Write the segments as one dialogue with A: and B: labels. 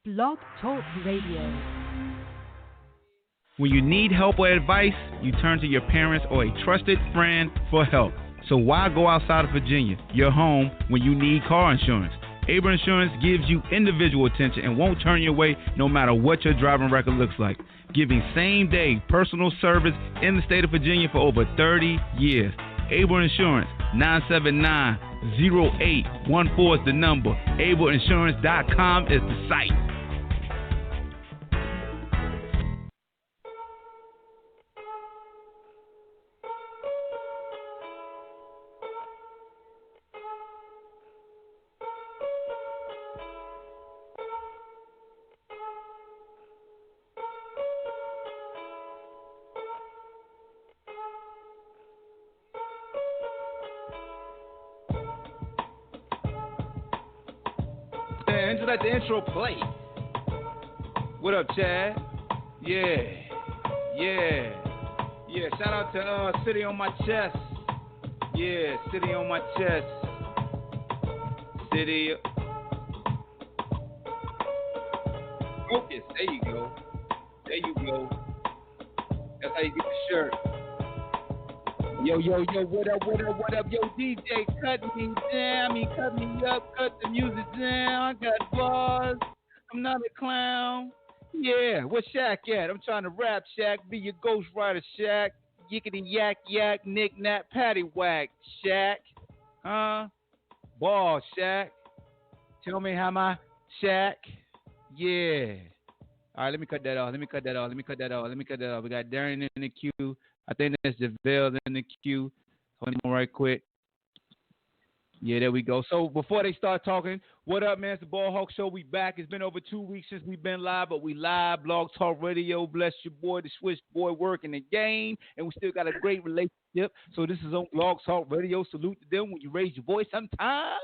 A: Blog Talk Radio.
B: When you need help or advice, you turn to your parents or a trusted friend for help. So why go outside of Virginia, your home, when you need car insurance? Able Insurance gives you individual attention and won't turn you away no matter what your driving record looks like. Giving same-day personal service in the state of Virginia for over 30 years. Able Insurance, 979-0814 is the number. AbleInsurance.com is the site.
C: Just let the intro play. What up, Chad? Yeah. Shout out to City on My Chest. Yeah, City on My Chest. City. Focus. There you go. That's how you get the shirt. Yo, what up, yo, DJ, cut me down, cut me up, cut the music down, I got bars, I'm not a clown, yeah, where Shaq at? I'm trying to rap, Shaq, be your ghostwriter, Shaq, yickety yak, knick, nap, patty whack, Shaq, ball, Shaq, tell me how my Shaq, yeah, all right, let me cut that off, we got Darren in the queue. I think that's JaVale in the queue. Hold on right quick. Yeah, there we go. So before they start talking, what up, man? It's the BallHawk Show. We back. It's been over 2 weeks since we've been live, but we live. Blog Talk Radio. Bless your boy, the Swiss boy, working the game. And we still got a great relationship. So this is on Blog Talk Radio. Salute to them. When you raise your voice, sometimes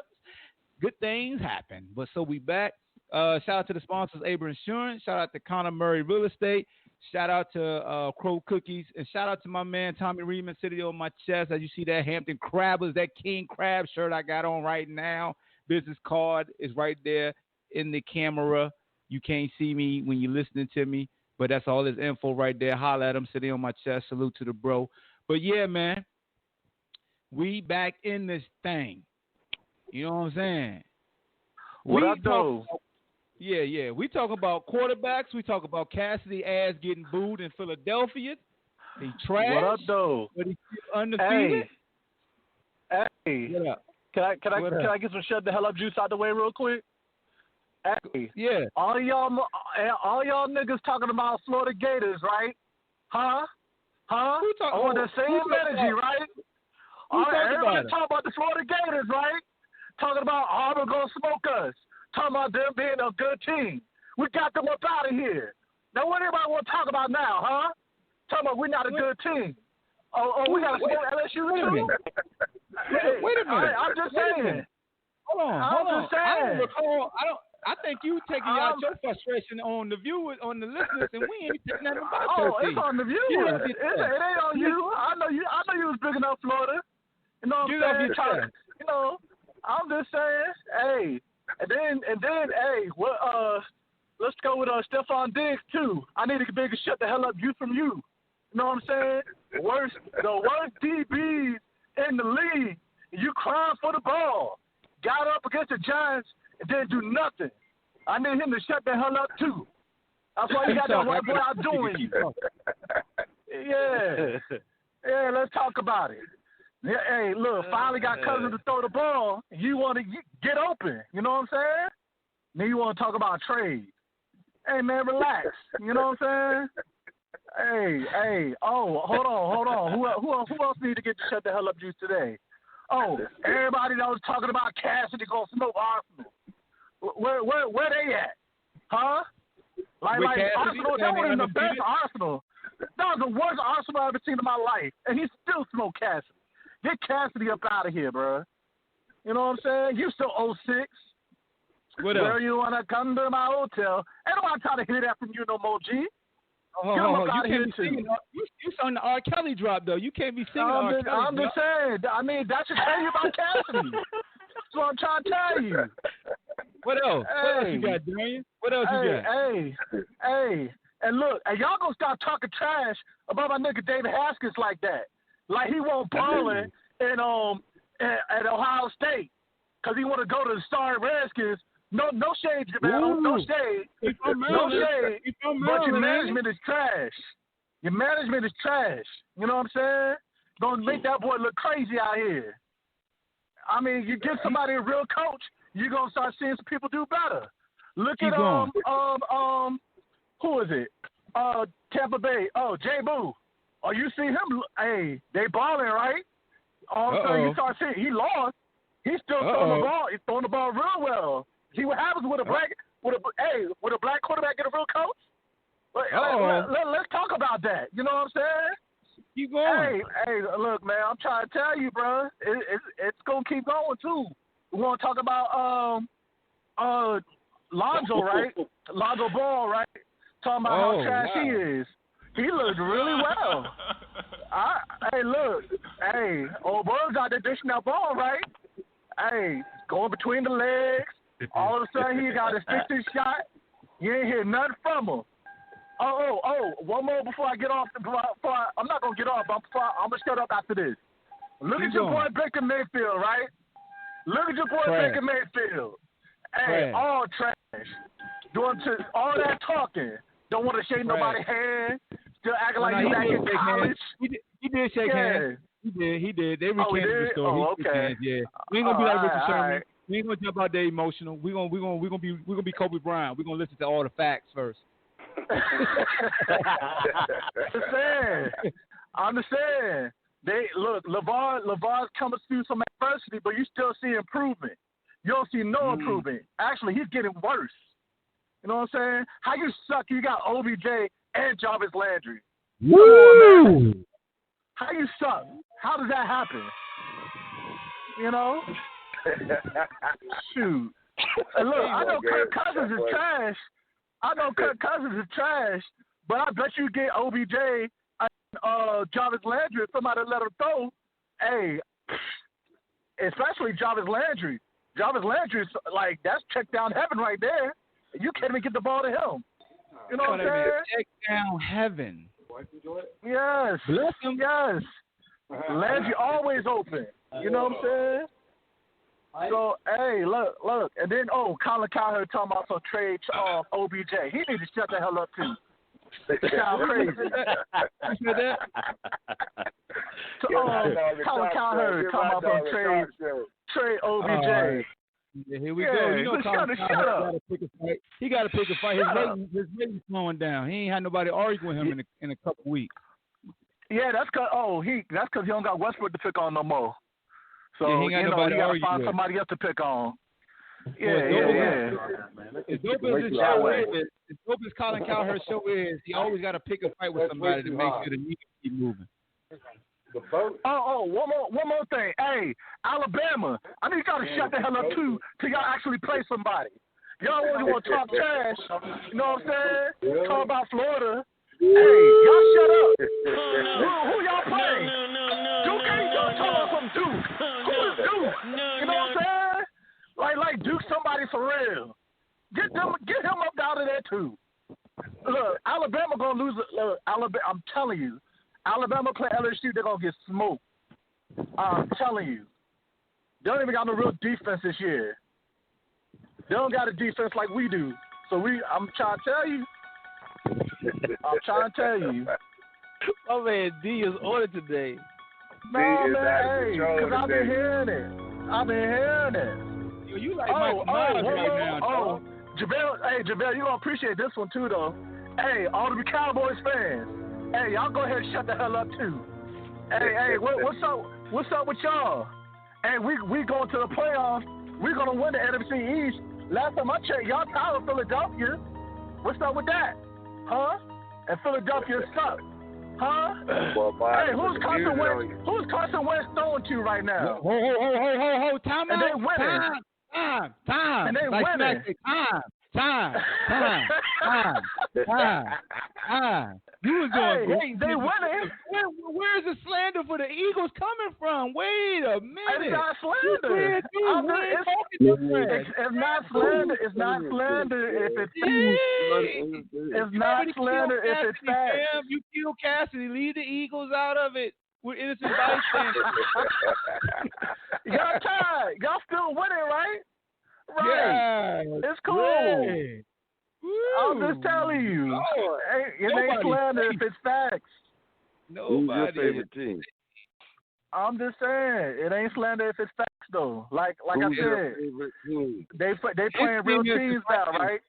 C: good things happen. But so we back. Shout out to the sponsors, Able Insurance. Shout out to Connor Murray Real Estate. Shout out to Crow Cookies, and shout out to my man Tommy Reedman, City on My Chest. As you see that Hampton Crabbers, that King Crab shirt I got on right now. Business card is right there in the camera. You can't see me when you're listening to me, but that's all this info right there. Holla at him, City on My Chest. Salute to the bro. But yeah, man, we back in this thing. You know what I'm saying?
D: What up, though?
C: Yeah. We talk about quarterbacks. We talk about Cassidy ass getting booed in Philadelphia. He trash.
D: What up, though?
C: But he's undefeated.
D: Hey.
C: What up?
D: Can I get some shut the hell up juice out the way real quick? Hey.
C: Yeah.
D: All y'all niggas talking about Florida Gators, right? Huh? On the same energy, right? All right, everybody talking about the Florida Gators, right? Talking about Auburn gonna smoke us. Talking about them being a good team. We got them up out of here. Now, what everybody want to talk about now, huh? Talking about we're not a good team. We got to smoke LSU too?
C: Wait a minute.
D: I'm just saying.
C: Hold on.
D: Just saying.
C: I think you taking out your frustration on the viewers, on the listeners, and we ain't taking nothing about your team.
D: It's on the viewers. It ain't on you. I know you was big enough, Florida. You know what I'm saying? You know, I'm just saying, hey. And then, hey, let's go with Stephon Diggs too. I need a bigger shut the hell up you from you. You know what I'm saying? The worst DBs in the league. You crying for the ball. Got up against the Giants and didn't do nothing. I need him to shut the hell up too. That's why you got that white boy out doing you. Yeah. Let's talk about it. Yeah, hey, look, finally got Cousins to throw the ball. You want to get open. You know what I'm saying? Then you want to talk about trade. Hey, man, relax. You know what I'm saying? Hey. Oh, hold on. Who else need to get to shut the hell up juice today? Oh, everybody that was talking about Cassidy going to smoke Arsenal. Where they at? Huh? Like Arsenal, that wasn't the best Arsenal. That was the worst Arsenal I've ever seen in my life. And he still smoked Cassidy. Get Cassidy up out of here, bro. You know what I'm saying? You still 06.
C: What else?
D: Where you want to come to my hotel? Ain't nobody trying to hear that from you no more, G.
C: Get him up out of here, too. You on the R. Kelly drop, though. You can't be singing R. Kelly.
D: I'm just saying. I mean, that should tell you about Cassidy. That's what I'm trying to tell you.
C: What else?
D: Hey.
C: What else you got, Darian? What else you got?
D: Hey. And look, and y'all gonna stop talking trash about my nigga David Haskins like that. Like he won't balling at Ohio State because he want to go to the Star Redskins. No shade, Jamel. No shade. No shade. But your management is trash. Your management is trash. You know what I'm saying? Gonna make that boy look crazy out here. I mean, you give somebody a real coach, you're gonna start seeing some people do better. Look at who is it? Tampa Bay. Oh, Jay Boo. Oh, you see him? Hey, they balling, right? All of a sudden you start seeing he lost. He's still throwing the ball. He's throwing the ball real well. See what happens with a black quarterback get a real coach? Let's talk about that. You know what I'm saying?
C: Keep going.
D: Hey, look, man. I'm trying to tell you, bro. It's gonna keep going too. We want to talk about Lonzo, right? Lonzo Ball, right? Talking about how trash he is. He looked really well. Old boy's out there dishing that ball, right? Hey, going between the legs. All of a sudden he got a 60 shot. You ain't hear nothing from him. One more before I get off. I'm not gonna get off. I'm gonna shut up after this. Look at your boy Baker Mayfield, right? Look at your boy Baker Mayfield. Hey, all trash. Doing all that talking. Don't want to shake nobody's hand. Still acting like he's back in college.
C: He did shake hands. He did. They recanted the story.
D: Oh, okay.
C: Yeah. We ain't gonna be like Richard Sherman. We ain't gonna jump out there emotional. We gonna be Kobe Bryant. We gonna listen to all the facts first.
D: I understand. They look. LeVar's coming through some adversity, but you still see improvement. You don't see no improvement. Actually, he's getting worse. You know what I'm saying? How you suck? You got OBJ and Jarvis Landry. Come on, man. How you suck? How does that happen? You know? Shoot. And look, I know Kirk Cousins is trash. But I bet you get OBJ and Jarvis Landry if somebody let him throw. Hey, especially Jarvis Landry. Jarvis Landry's like, that's check down heaven right there. You can't even get the ball to him. You know what I'm saying?
C: Check down heaven.
D: Yes.
C: Bless him.
D: Yes. Landry always open. You know what I'm saying? So, hey, look. And then, Colin Cowherd talking about some trade off OBJ. He needs to shut the hell up, too. Sound crazy. You hear that? Colin Cowherd talking about some trade OBJ.
C: Yeah, here we go. You know,
D: shut up.
C: He got to pick a fight. His rating's slowing down. He ain't had nobody argue with him in a couple weeks.
D: Yeah, that's because he don't got Westbrook to pick on no more. So
C: he got nobody
D: he got to
C: argue
D: find
C: with.
D: somebody else to pick on.
C: Yeah. As dope as his show is, as dope as Colin Cowherd's show is, he always got to pick a fight with somebody to make sure the media keep moving.
D: One more thing. Hey, Alabama, I need y'all to shut the hell up too till y'all actually play somebody. Y'all only want to talk trash. You know what I'm saying? Talk about Florida. Hey, y'all shut up. Who y'all playing? Duke ain't y'all talking about some Duke. Who is Duke? You know what I'm saying? Like Duke somebody for real. Get him up out of there too. Look, Alabama gonna lose. Look, Alabama, I'm telling you. Alabama play LSU, they're going to get smoked. I'm telling you. They don't even got no real defense this year. They don't got a defense like we do. So I'm trying to tell you.
C: My man D is on it today.
D: No, man, hey, because I've been hearing it.
C: Yo, you like Michael Myers right now,
D: JaVale, you're going to appreciate this one too, though. Hey, all the Cowboys fans. Hey, y'all go ahead and shut the hell up too. Hey, what's up with y'all? Hey, we going to the playoffs. We're gonna win the NFC East. Last time I checked, y'all tied with Philadelphia. What's up with that? Huh? And Philadelphia suck. Huh? Hey, who's Carson Wentz throwing to right now?
C: Ho, time
D: and
C: out.
D: They winning.
C: Time.
D: And they
C: like
D: winning.
C: Time. You was doing
D: hey, they winning.
C: Where's the slander for the Eagles coming from? Wait a minute.
D: It's not slander. It's not slander. It's not slander if it's It's not slander if it's facts.
C: You kill Cassidy. Leave the Eagles out of it. We're innocent bystanders.
D: Y'all tired. Y'all still winning, right?
C: Right.
D: Yeah. It's cool. Yeah. I'm just telling you. It ain't slander if it's facts.
E: Who's your favorite team?
D: I'm just saying. It ain't slander if it's facts, though. Like I said, they playing real teams now, right?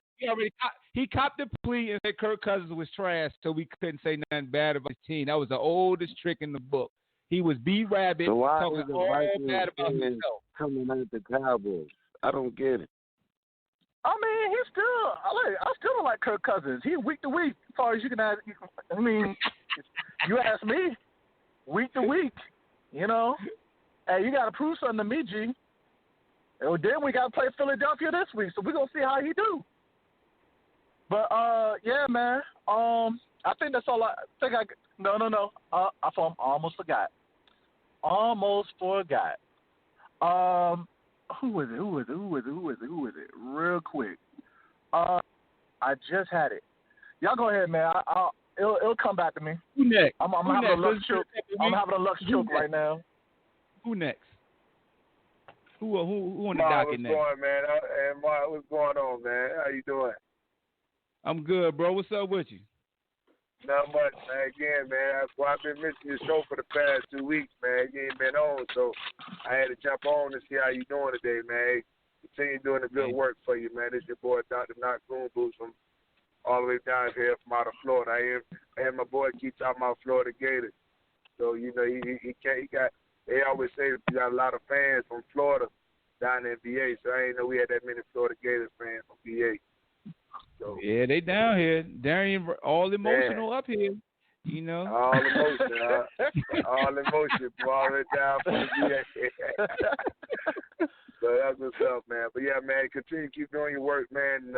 C: He copped the plea and said Kirk Cousins was trash, so we couldn't say nothing bad about his team. That was the oldest trick in the book. He was B-Rabbit talking all bad about himself.
E: Coming at the Cowboys. I don't get it.
D: I mean, I still don't like Kirk Cousins. He week to week, as far as you can ask. I mean, you ask me, week to week, you know. Hey, you got to prove something to me, G. And then we got to play Philadelphia this week, so we're going to see how he do. But, yeah, man, I think that's all I think no. I almost forgot. Who is it? Real quick. I just had it. Y'all go ahead, man. It'll come back to me.
C: Who next?
D: I'm having a luck choke. I'm having a luck choke right now.
C: Who next? Who on the docket next?
E: What's going, man? And Mark, what's going on, man? How you doing?
C: I'm good, bro. What's up with you?
E: Not much, man. Again, man, I've been missing your show for the past 2 weeks, man. You ain't been on, so I had to jump on to see how you doing today, man. Continue doing the good work for you, man. This your boy, Dr. Knock Goon Boots, from all the way down here from out of Florida. I am my boy keep talking about Florida Gators. So, you know, they always say that you got a lot of fans from Florida down in VA, so I ain't know we had that many Florida Gators fans from VA. So,
C: yeah, they down here. Darian, all emotional up here, you know.
E: All emotion, all it down for the VA. So that's what's up, man. But yeah, man, continue to keep doing your work, man. And,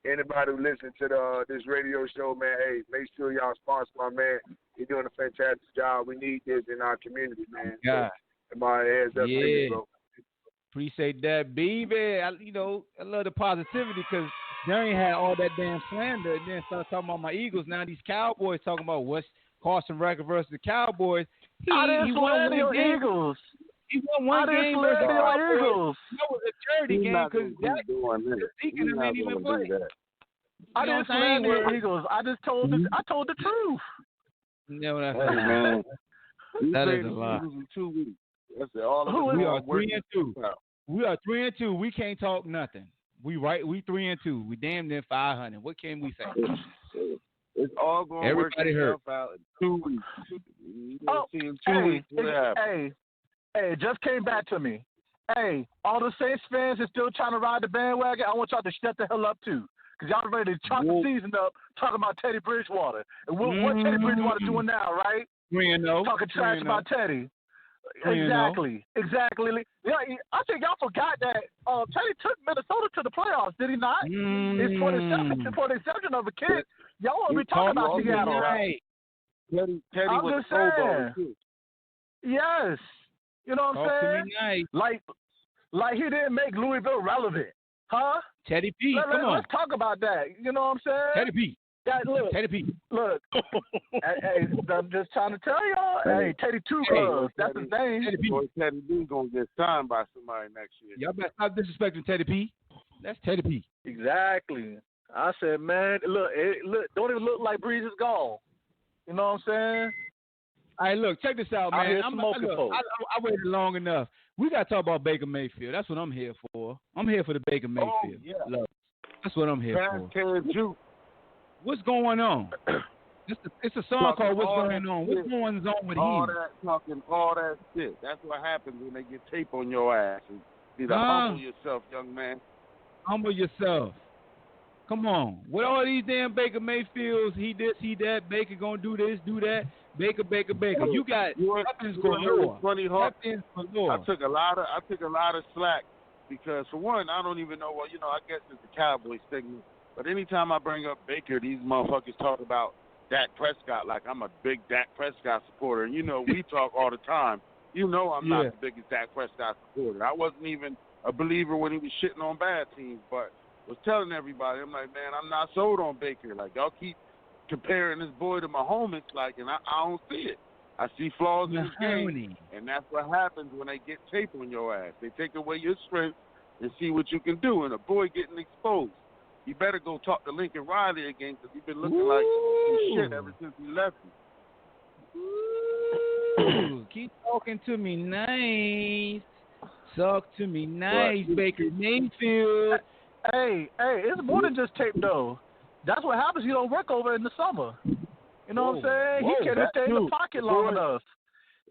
E: anybody who listens to this radio show, man, hey, make sure y'all sponsor my man. He's doing a fantastic job. We need this in our community, man.
C: God.
E: So, my heads up to you, bro.
C: Appreciate that, baby. I love the positivity because Darian had all that damn slander and then started talking about my Eagles. Now these Cowboys talking about what's Carson Record versus the Cowboys. He
D: won your Eagles.
C: He won one game versus the Cowboys.
D: Eagles.
C: That was a charity game because Deacon didn't even play.
D: I didn't slander your Eagles. I just told the truth.
C: No, that's
E: hey, man.
C: That is a lie.
E: 2 weeks. That's all
C: we are 3-2. We are 3-2. We can't talk nothing. We 3-2. We damn near 500. What can we say?
E: It's all going to work itself out in 2 weeks. See in 2 weeks what happens.
D: Hey, it just came back to me. Hey, all the Saints fans are still trying to ride the bandwagon. I want y'all to shut the hell up too, because y'all ready to chop the season up talking about Teddy Bridgewater. And what Teddy Bridgewater doing now, right?
C: 3-0.
D: Talking trash about Teddy. Exactly. Yeah, I think y'all forgot that Teddy took Minnesota to the playoffs, did he not? It's for the exception of a kid. Y'all want to be talking about Seattle, right?
E: Teddy was a Pro Bowl too.
D: Yes. You know what I'm saying?
C: Nice.
D: Like he didn't make Louisville relevant, huh?
C: Teddy P. Come on.
D: Let's talk about that. You know what I'm saying?
C: Teddy P.
D: Yeah, look.
C: Teddy P.
D: Look. Hey, I'm just trying to tell y'all. Hey, Teddy Two Gloves. That's his name.
E: Teddy B gonna get signed by somebody next year.
C: Y'all better stop disrespecting Teddy P. That's Teddy P.
D: Exactly. I said, man, look, don't even look like Breeze is gone. You know what I'm saying?
C: All right, look, check this out, man. I waited long enough. We got to talk about Baker Mayfield. That's what I'm here for. I'm here for the Baker Mayfield.
E: Oh, yeah.
C: Look, that's what I'm here for. What's going on? It's a song called What's Going On. What's going on with him?
E: Talking all that shit. That's what happens when they get tape on your ass. You either humble yourself, young man.
C: Humble yourself. Come on. With all these damn Baker Mayfields, he this, he that, Baker gonna do this, do that. Baker. You got weapons galore.
E: Funny,
C: weapons galore.
E: I took a lot of slack because for one, I don't even know. Well, I guess it's the Cowboys segment.
F: But anytime I bring up Baker, these motherfuckers talk about Dak Prescott like I'm a big Dak Prescott supporter. And, we talk all the time. I'm not the biggest Dak Prescott supporter. I wasn't even a believer when he was shitting on bad teams, but was telling everybody, I'm like, man, I'm not sold on Baker. Like, y'all keep comparing this boy to Mahomes, like, and I don't see it. I see flaws in his game, and that's what happens when they get tape on your ass. They take away your strength and see what you can do, and a boy getting exposed. You better go talk to Lincoln Riley again because he's been looking like some shit ever since he left
C: Ooh, keep talking to me nice. Talk to me nice, Baker Mayfield.
D: Hey, it's more than just tape, though. That's what happens. You don't work over in the summer. You know what I'm saying? He can't even stay in the pocket long enough.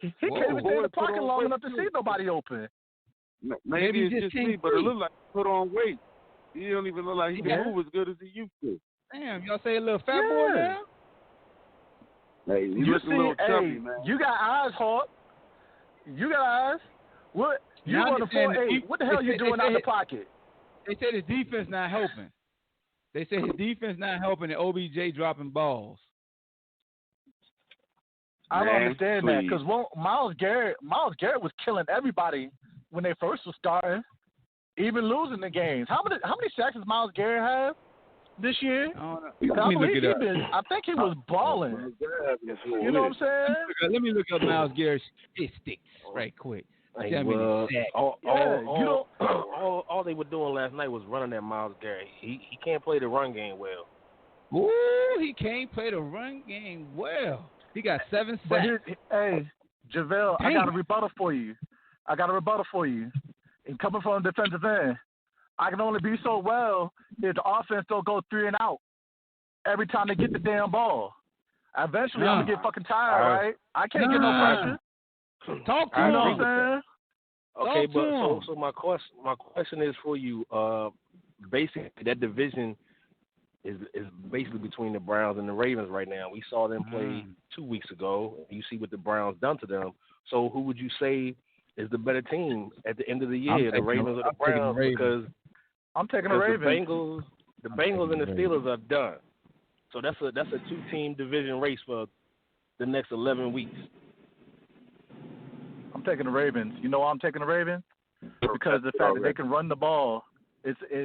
D: He can't even stay in the pocket long enough to see nobody open.
F: No, maybe it's just me, but it looks like he put on weight. He don't even look like he can move as good as he used to.
C: Damn, y'all say a little fat boy now?
F: Hey, he looks a little chubby, man.
D: You got eyes, Hawk. You got eyes. What? You on the 4-8. What the hell are you doing out of the pocket?
C: They said his defense not helping. They said his defense not helping and OBJ dropping balls.
D: I don't understand that because Myles Garrett was killing everybody when they first were starting, even losing the games. How many sacks does Myles Garrett have this year? I think he was balling. You know what I'm saying?
C: Let me look up Myles Garrett's statistics right quick.
G: All they were doing last night was running at Myles Garrett. He can't play the run game well.
C: Ooh, he can't play the run game well. He got 7 sacks.
D: Hey, JaVale, I got a rebuttal for you. And coming from the defensive end, I can only be so well if the offense don't go 3 and out every time they get the damn ball. Eventually, I'm gonna get fucking tired, right? I can't get no pressure.
C: Talk to
D: you know what I'm saying?
G: Okay, so my question is for you. Basically, that division is basically between the Browns and the Ravens right now. We saw them play 2 weeks ago. You see what the Browns done to them. So who would you say is the better team at the end of the year, the Ravens or the Browns? Because
D: I'm taking the Ravens.
G: The Bengals and the Steelers are done. So that's a 2-team division race for the next 11 weeks.
D: I'm taking the Ravens. You know why I'm taking the Ravens? Because of the fact that they can run the ball.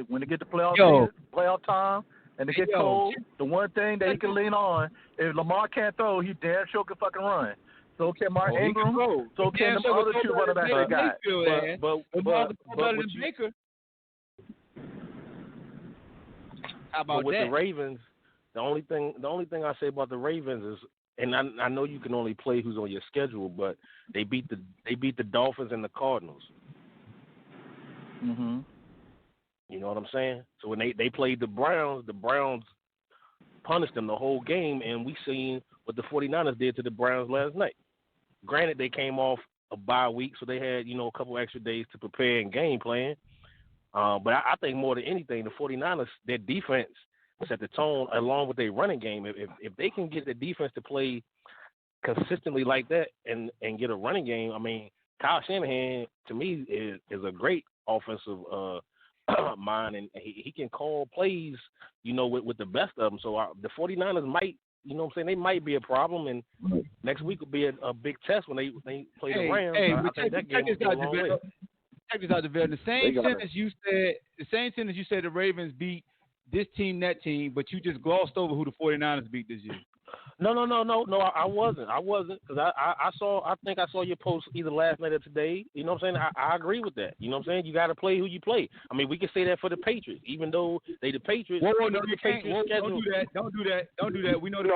D: When they get to playoff time and they get cold, the one thing that he can lean on, if Lamar can't throw, he damn sure can fucking run. So can Mark Ingram. So can the other 2 running backs they got.
G: But
C: Baker. How about
G: with
C: that?
G: The Ravens, the only thing I say about the Ravens is, and I know you can only play who's on your schedule, but they beat the Dolphins and the Cardinals.
D: Mhm.
G: You know what I'm saying? So when they played the Browns punished them the whole game, and we seen what the 49ers did to the Browns last night. Granted, they came off a bye week, so they had, a couple extra days to prepare and game plan. But I think more than anything, the 49ers, their defense set the tone along with their running game. If they can get the defense to play consistently like that and get a running game, I mean, Kyle Shanahan, to me, is a great offensive mind, and he can call plays, with the best of them. So the 49ers might, they might be a problem, and next week will be a big test when they play the Rams. I think that game will go a long way.
C: Check this out, DeVille. The same sentence you said the Ravens beat this team, that team, but you just glossed over who the 49ers beat this year.
G: No, I wasn't, because I think I saw your post either last night or today. You know what I'm saying? I agree with that. You know what I'm saying? You got to play who you play. I mean, we can say that for the Patriots, even though they the Patriots.
C: No, you can't. Don't do that. We know the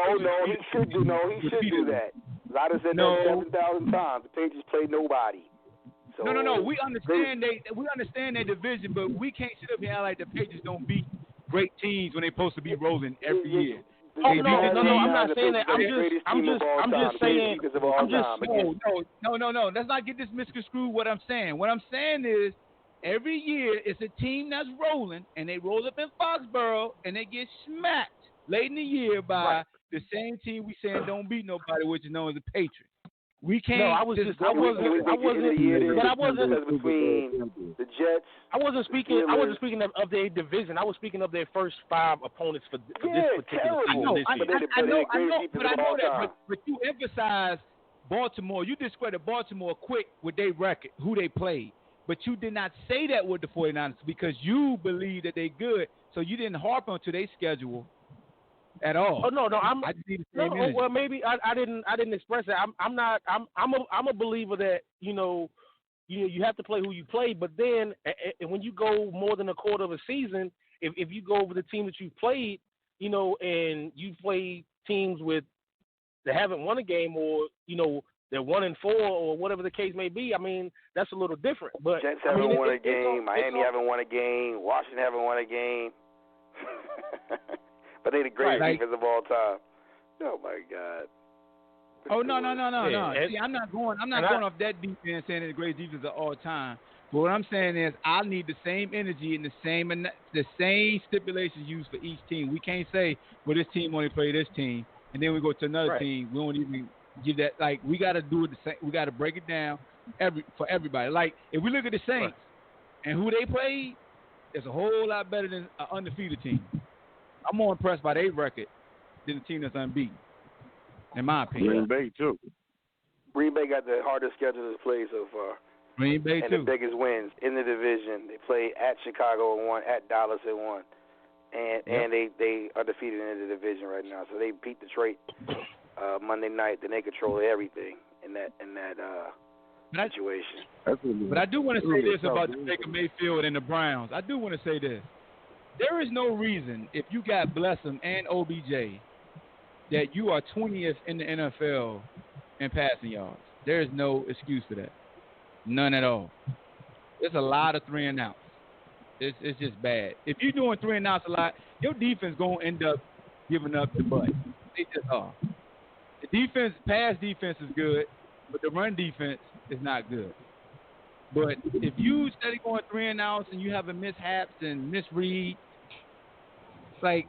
H: he should do that. Ryder said that 7,000 times. The Patriots play nobody. So,
C: no. We understand their division, but we can't sit up here and act like the Patriots don't beat great teams when they're supposed to be rolling every year.
G: No, I'm not saying that. I'm just saying.
C: No. Let's not get this misconstrued. What I'm saying is, every year it's a team that's rolling, and they roll up in Foxborough, and they get smacked late in the year by the same team we saying don't beat nobody, which is known as the Patriots. We can't.
G: No, I wasn't. But I wasn't
H: between the Jets.
G: I wasn't speaking of their division. I was speaking of their first 5 opponents for this particular season.
C: I know, but you emphasize Baltimore. You discredit Baltimore quick with their record, who they played. But you did not say that with the 49ers because you believe that they're good, so you didn't harp onto their schedule at all.
G: Oh no, well maybe I didn't express that. I'm a believer that you have to play who you play, but then when you go more than a quarter of a season, if you go over the team that you played, and you play teams that haven't won a game or they're 1-4 or whatever the case may be, I mean that's a little different. But
H: Jets haven't won a game, Miami haven't won a game, Washington haven't won a game. But they the greatest defense of all time. Oh my God.
C: Oh no. See, I'm not going off that defense saying it's the greatest defense of all time. But what I'm saying is I need the same energy and the same stipulations used for each team. We can't say, well, this team only play this team, and then we go to another team. We don't even give that. Like we got to do it the same. We got to break it down for everybody. Like if we look at the Saints and who they played, it's a whole lot better than an undefeated team. I'm more impressed by their record than the team that's unbeaten, in my opinion.
F: Green Bay, too.
H: Green Bay got the hardest schedule to play so far.
C: Green Bay,
H: and the biggest wins in the division. They played at Chicago and won, at Dallas and won. And they are defeated in the division right now. So they beat Detroit Monday night. Then they control everything in that situation.
C: But I do want to say this about Baker Mayfield and the Browns. I do want to say this. There is no reason, if you got Blessum and OBJ, that you are 20th in the NFL in passing yards. There is no excuse for that. None at all. There's a lot of 3 and outs. It's just bad. If you're doing 3 and outs a lot, your defense going to end up giving up the butt. They just are. The pass defense is good, but the run defense is not good. But if you steady going 3 and outs and you having mishaps and misread, we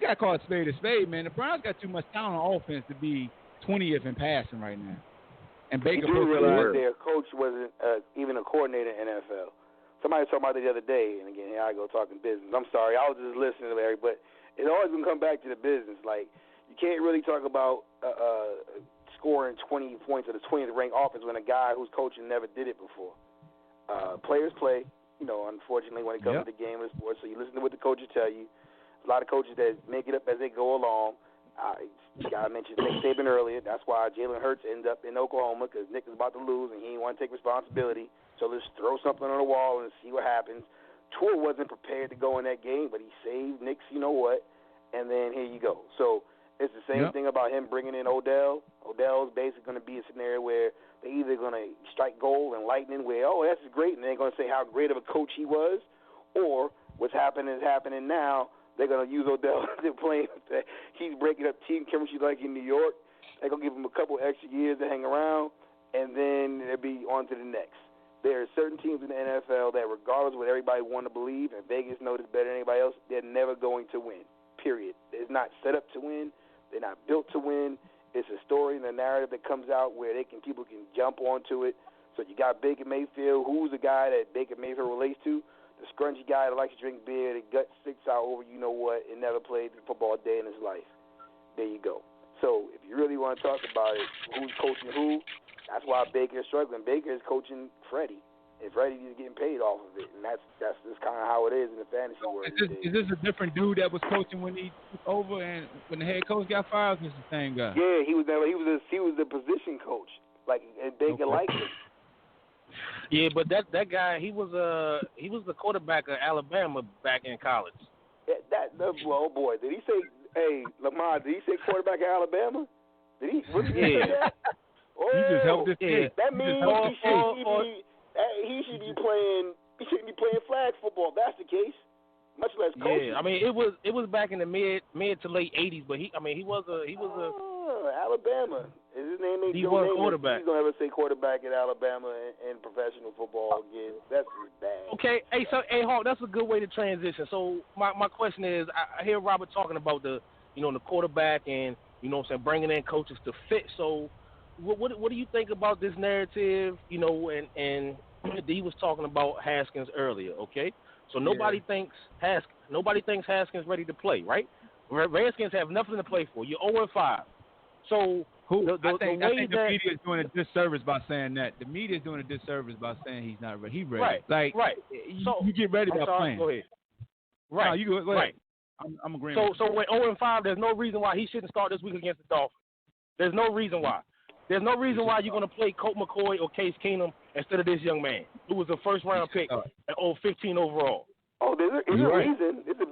C: got to call it a spade, man. The Browns got too much talent on offense to be 20th in passing right now. And Baker
H: you do realize their coach wasn't even a coordinator in NFL. Somebody was talking about it the other day, and again, here I go talking business. I'm sorry, I was just listening to Larry, but it's always going to come back to the business. Like, you can't really talk about scoring 20 points or the 20th ranked offense when a guy who's coaching never did it before. Players play, unfortunately, when it comes to the game of sports. So you listen to what the coaches tell you. There's a lot of coaches that make it up as they go along. I mentioned Nick Saban earlier. That's why Jalen Hurts ended up in Oklahoma, because Nick was about to lose and he didn't want to take responsibility. So let's throw something on the wall and see what happens. Tua wasn't prepared to go in that game, but he saved Nick's you-know-what, and then here you go. So it's the same thing about him bringing in Odell. Odell's basically going to be a scenario where they're either going to strike gold and lightning where, oh, that's great, and they're going to say how great of a coach he was, or what's happening is happening now. They're going to use Odell. They're playing. He's breaking up team chemistry like in New York. They're going to give him a couple extra years to hang around, and then they'll be on to the next. There are certain teams in the NFL that, regardless of what everybody want to believe, and Vegas knows this better than anybody else, they're never going to win, period. It's not set up to win. They're not built to win. It's a story and a narrative that comes out where people can jump onto it. So you got Baker Mayfield. Who's the guy that Baker Mayfield relates to? The scrunchy guy that likes to drink beer, the gut sticks out over you-know-what, and never played football a day in his life. There you go. So if you really want to talk about it, who's coaching who, that's why Baker is struggling. Baker is coaching Freddie, and Freddie is getting paid off of it, and that's just kind of how it is in the fantasy world.
C: Is this a different dude that was coaching when he took over and when the head coach got fired? Or is this the same guy?
H: Yeah, he was the position coach, and Baker liked him.
G: Yeah, but that guy, he was the quarterback of Alabama back in college.
H: Oh boy, did he say? Hey, Lamar, did he say quarterback of Alabama? Did he? What did he say that? Oh,
C: you just helped this kid.
H: That means he should be playing. He shouldn't be playing flag football. If that's the case. Much less coaching.
G: Yeah, I mean it was back in the mid to late '80s, but he was a
H: Alabama. His name ain't
G: he was quarterback.
H: He's gonna ever say quarterback at Alabama in professional football again. That's just bad.
G: Okay, Hawk, that's a good way to transition. So my question is, I hear Robert talking about the quarterback and bringing in coaches to fit. So what do you think about this narrative? You know, and D was talking about Haskins earlier. Okay, so nobody thinks Haskins ready to play, right? Redskins have nothing to play for. You're 0-5. So
C: I think the media is doing a disservice by saying that. The media is doing a disservice by saying he's not ready. He's ready.
G: Right.
C: You get ready by playing.
G: Go ahead. Right.
C: No, you go ahead.
G: Right.
C: I'm agreeing.
G: So with 0-5, there's no reason why he shouldn't start this week against the Dolphins. There's no reason why. There's no reason why you're going to play Colt McCoy or Case Keenum instead of this young man who was a first-round pick at 15 overall.
H: Oh, there's a reason. There's a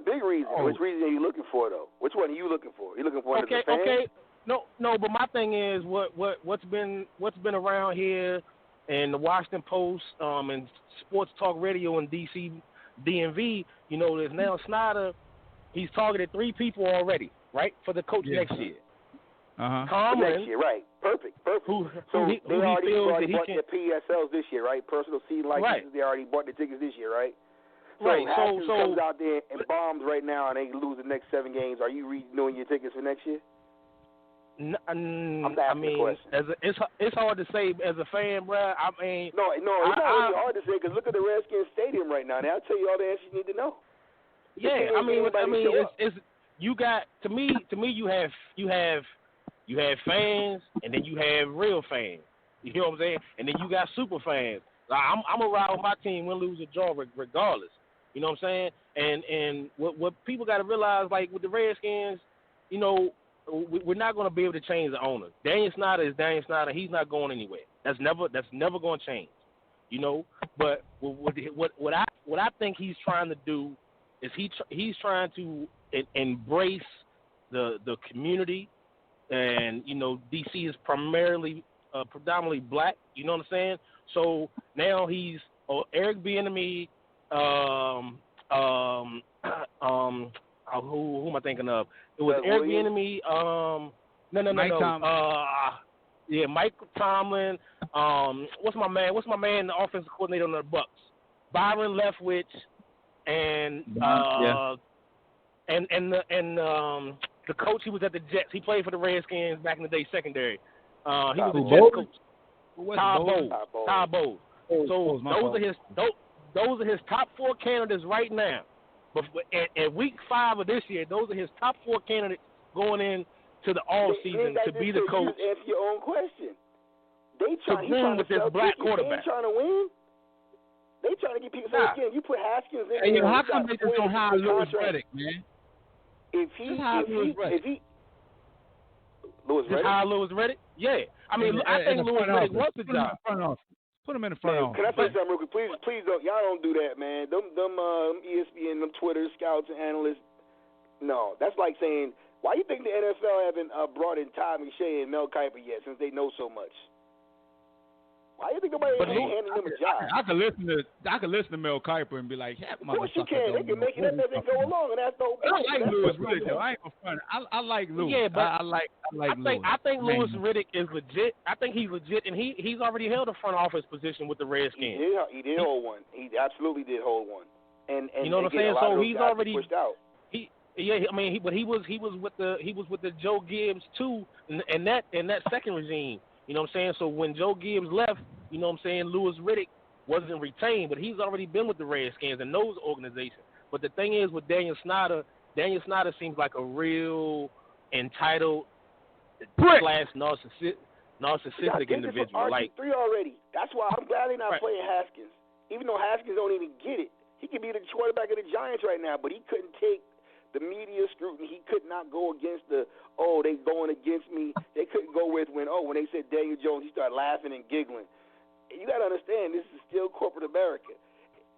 H: big reason.
G: Oh.
H: Which reason are you looking for, though? Which one are you looking for? You looking for it as a fan?
G: Okay. No, but my thing is what's been around here in the Washington Post and Sports Talk Radio in DC DMV, you know, there's now Snyder. He's targeted 3 people already, right, for the coach next year. Tomlin,
H: next year, right? Perfect. They already bought their PSLs this year, right? Personal season licenses. Right. They already bought the tickets this year, right?
G: Right.
H: Haskins comes out there and bombs right now, and they lose the next 7 games. Are you renewing your tickets for next year?
G: I mean, it's hard to say as a fan, bro. I mean,
H: no, it's not really hard to say because look at the Redskins stadium right now. I'll tell you all the answers you need to know.
G: Yeah, I mean, it's you got to me you have fans and then you have real fans. You know what I'm saying? And then you got super fans. Like, I'm gonna ride with my team, win, lose, or draw, regardless. You know what I'm saying? And what people got to realize, like with the Redskins, you know, we're not going to be able to change the owner. Daniel Snyder is Daniel Snyder. He's not going anywhere. That's never going to change. You know. But what I think he's trying to do is he's trying to embrace the community, and you know, DC is predominantly black. You know what I'm saying? So now he's Eric Bieniemy. Who am I thinking of? It was Eric Bieniemy. No. Mike Tomlin. What's my man? The offensive coordinator on the Bucks, Byron Leftwich, and the coach. He was at the Jets. He played for the Redskins back in the day, secondary. He was the Jets coach. Todd Bowles. So those are his top 4 candidates right now. But at week 5 of this year, those are his top 4 candidates going into the all season to be the coach.
H: Answer your own question. They trying
G: to win with this black quarterback.
H: They trying to win. They trying to get people. So again, you put Haskins in.
C: Hey, how come they just don't hire Louis Riddick, man?
H: If he Louis Riddick?
G: Just hire Louis Riddick? Yeah. I mean, I think Louis Riddick wants the job.
C: Put him in the front office.
H: Can I say something real quick? Please don't. Y'all don't do that, man. Them ESPN, them Twitter scouts and analysts. No, that's like saying, why you think the NFL haven't brought in Todd McShay and Mel Kiper yet, since they know so much? Why you think nobody ain't handing them a job?
C: I could listen to Mel Kiper and be like,
H: of course you can. They can make it up as they go along, and that's the whole point.
C: I like Louis Riddick, though. I ain't gonna front. I like Louis.
G: Yeah, but
C: I like Louis.
G: I think Louis Riddick is legit. I think he's legit, and he's already held a front office position with the Redskins.
H: He did hold one. He absolutely did hold one. And
G: you know what I'm saying? So he's already
H: pushed out.
G: He was with the Joe Gibbs too, and that second regime. You know what I'm saying? So when Joe Gibbs left, you know what I'm saying, Louis Riddick wasn't retained, but he's already been with the Redskins and knows the organization. But the thing is with Daniel Snyder seems like a real entitled / narcissistic individual. Like
H: 3 already. That's why I'm glad they're not playing Haskins. Even though Haskins don't even get it. He could be the quarterback of the Giants right now, but he couldn't take the media scrutiny. He could not go against they going against me. They couldn't go with when they said Daniel Jones, he started laughing and giggling. You got to understand, this is still corporate America.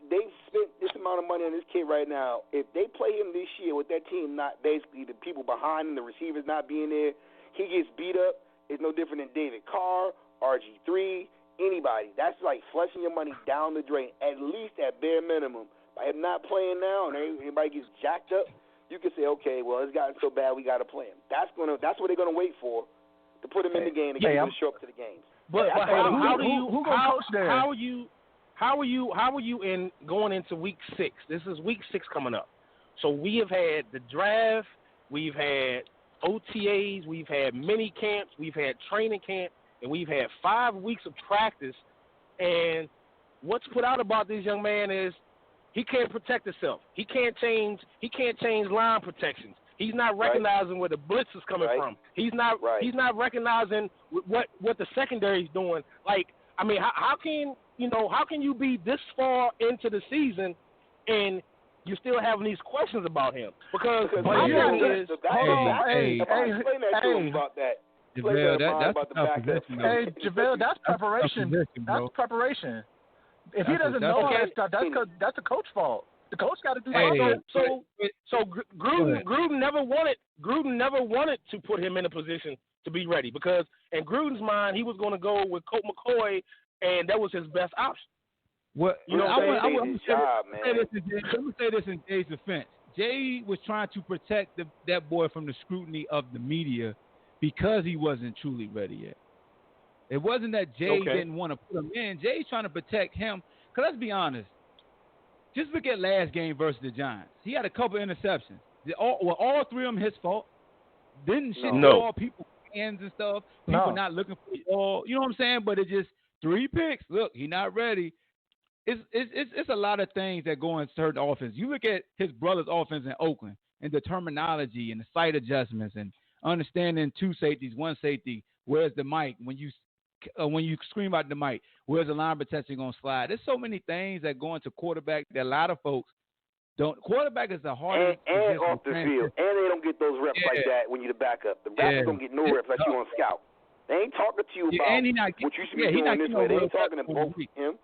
H: They've spent this amount of money on this kid right now. If they play him this year with that team, not basically the people behind him, the receivers not being there, he gets beat up. It's no different than David Carr, RG3, anybody. That's like flushing your money down the drain, at least at bare minimum. By him not playing now and everybody gets jacked up, you can say, okay, well, it's gotten so bad we got to play him. That's what they're going to wait for to put him in the game to get him to show up to the games.
G: But how are you in going into week 6? This is week 6 coming up. So we have had the draft. We've had OTAs, we've had mini camps, we've had training camp, and we've had 5 weeks of practice. And what's put out about this young man is he can't protect himself. He can't change line protections. He's not recognizing where the blitz is coming from. He's not recognizing what the secondary is doing. Like, I mean, how can you be this far into the season and you're still having these questions about him? Because my thing is,
H: explain that to him about that.
C: JaVale, that's
D: JaVale, that's preparation. That's preparation. If he doesn't know all that stuff, that's the coach's fault. The coach got to do that.
G: So Gruden never wanted to put him in a position to be ready, because in Gruden's mind he was going to go with Colt McCoy, and that was his best option.
C: What
G: you know?
C: I'm going to say this in Jay's defense. Jay was trying to protect that boy from the scrutiny of the media because he wasn't truly ready yet. It wasn't that Jay didn't want to put him in. Jay's trying to protect him. Because let's be honest. Just look at last game versus the Giants. He had a couple interceptions. Were all three of them his fault? Didn't shit all people hands and stuff? People not looking for the ball. You know what I'm saying? But it just 3 picks. Look, he not ready. It's a lot of things that go in certain offense. You look at his brother's offense in Oakland and the terminology and the sight adjustments and understanding 2 safeties, 1 safety. Where's the mic? When you scream out the mic, where's the line protection going to slide? There's so many things that go into quarterback that a lot of folks don't. Quarterback is the hardest.
H: And off the field. And they don't get those reps like that when you're the backup. The backup don't get no reps like you on scout. They ain't talking to you about what you should be doing this way. They ain't talking about him.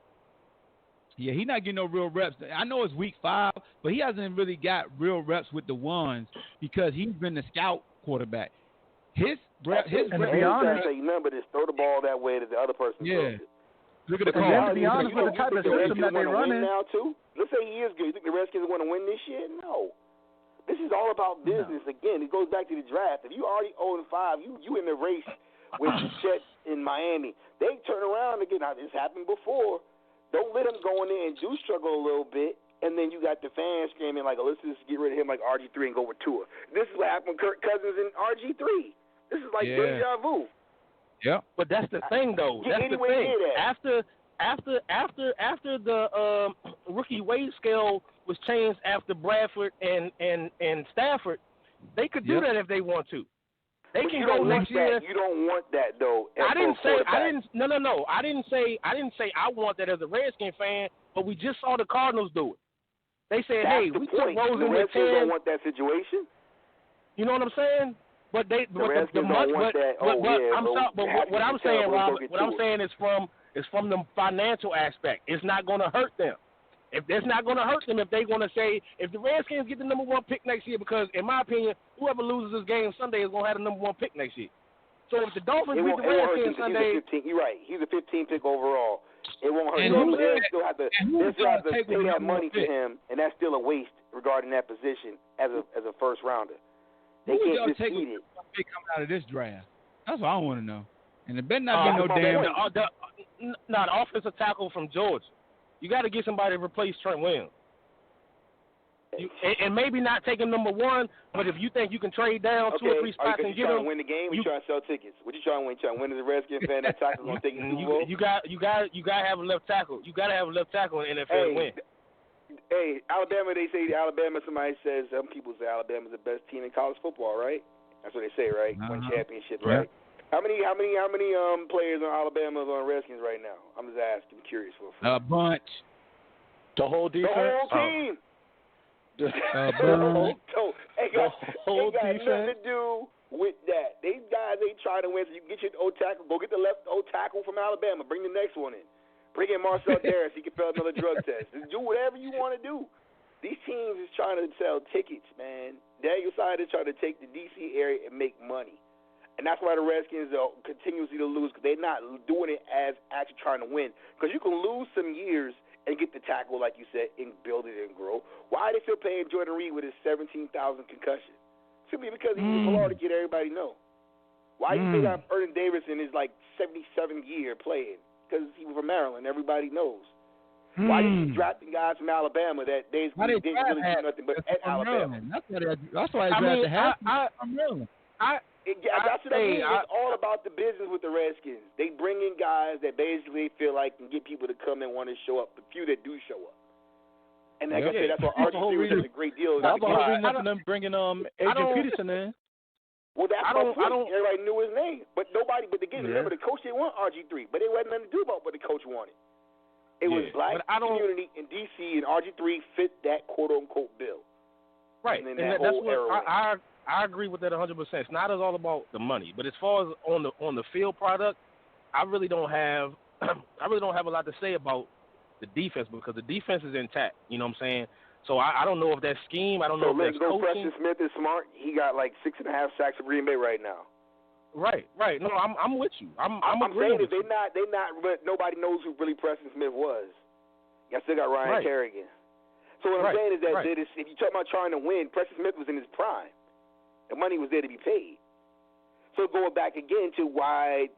C: Yeah, he's not getting no real reps. I know it's week 5, but he hasn't really got real reps with the ones because he's been the scout quarterback. His
H: and to be honest, say nothing but just throw the ball that way that the other person throws it.
C: Look at the call.
D: To be honest with the type of system that they're running
H: now too. Let's say he is good. You think the Redskins want to win this year? No. This is all about business. Again, it goes back to the draft. If you already 0-5, you in the race with the Jets in Miami. They turn around again. Now this happened before. Don't let them go in there and do struggle a little bit, and then you got the fans screaming like, "Oh, let's just get rid of him like RG3 and go with Tua." This is what happened with Kirk Cousins and RG3. This is like deja vu.
C: Yeah,
G: but that's the thing, though. That's the thing. After the rookie wage scale was changed after Bradford and Stafford, they could do that if they want to. They can go next year.
H: You don't want that though.
G: I didn't say I want that as a Redskin fan, but we just saw the Cardinals do it. They said, "Hey, we took Rosen with 10."
H: Don't want that situation.
G: You know what I'm saying? But what I'm saying, Robert, what I'm saying is from the financial aspect. It's not going to hurt them. If it's not going to hurt them, if they're going to say, if the Redskins get the number 1 pick next year, because in my opinion, whoever loses this game Sunday is going to have the number 1 pick next year. So if the Dolphins beat the Redskins Sunday,
H: you're right. He's a 15th pick overall. It won't hurt him. They'll still have to pay that money to him, and that's still a waste regarding that position as a first rounder. They can't just eat it.
C: Pick coming out of this draft. That's what I want to know. And it better not be no damn.
G: The offensive tackle from Georgia. You got to get somebody to replace Trent Williams. And maybe not take him number 1, but if you think you can trade down 2 or 3 spots and get him,
H: trying to win the game. You trying to sell tickets. What you trying to win? You trying to win as a Redskins fan? That tackle's gonna take you to the Super Bowl.
G: You got to have a left tackle. You got to have a left tackle in the NFL to win.
H: Hey, Alabama. They say Alabama. Somebody says some people say Alabama's the best team in college football, right? That's what they say, right? Won championships, right? How many players on Alabama on Redskins right now? I'm just asking. I'm curious for
C: a bunch.
G: The whole defense.
H: The whole team.
G: The
H: whole defense. Nothing to do with that. These guys ain't trying to win. So you can get your O tackle. Go get the left O tackle from Alabama. Bring the next one in. Bring in Marcel Harris. He can fail another drug test. Just do whatever you want to do. These teams is trying to sell tickets, man. Daniel Snyder is trying to take the D.C. area and make money. And that's why the Redskins are continuously to lose, because they're not doing it as actually trying to win. Because you can lose some years and get the tackle, like you said, and build it and grow. Why are they still paying Jordan Reed with his 17,000 concussion? Simply because he's in Florida to get everybody to know. Why do you think Ernie Davidson is like 77 year playing? Because he was from Maryland. Everybody knows. Why do you keep drafting guys from Alabama that they didn't really do nothing but at Alabama?
C: That's why I drafted half from Maryland.
H: That's what I mean. It's all about the business with the Redskins. They bring in guys that basically feel like can get people to come and want to show up. The few that do show up. And like I said, that's why RG3 was such a great deal.
G: That's the whole reason for them bringing Adrian Peterson in.
H: Well, that's my point. Everybody knew his name, but nobody. But again, remember the coach didn't want RG3, but it wasn't nothing to do about what the coach wanted. It was black community in DC, and RG3 fit that quote unquote bill.
G: Right, and that's what I agree with that 100%. It's not all about the money, but as far as on the field product, I really don't have a lot to say about the defense because the defense is intact. You know what I'm saying? So I don't know if that scheme. I don't know if that's coaching.
H: Preston Smith is smart. He got like 6.5 sacks for Green Bay right now.
G: Right. No, I'm with you. I'm
H: saying that they're not. But nobody knows who really Preston Smith was. I still got Ryan Kerrigan. So what I'm saying is that if you talk about trying to win, Preston Smith was in his prime. The money was there to be paid. So going back again to why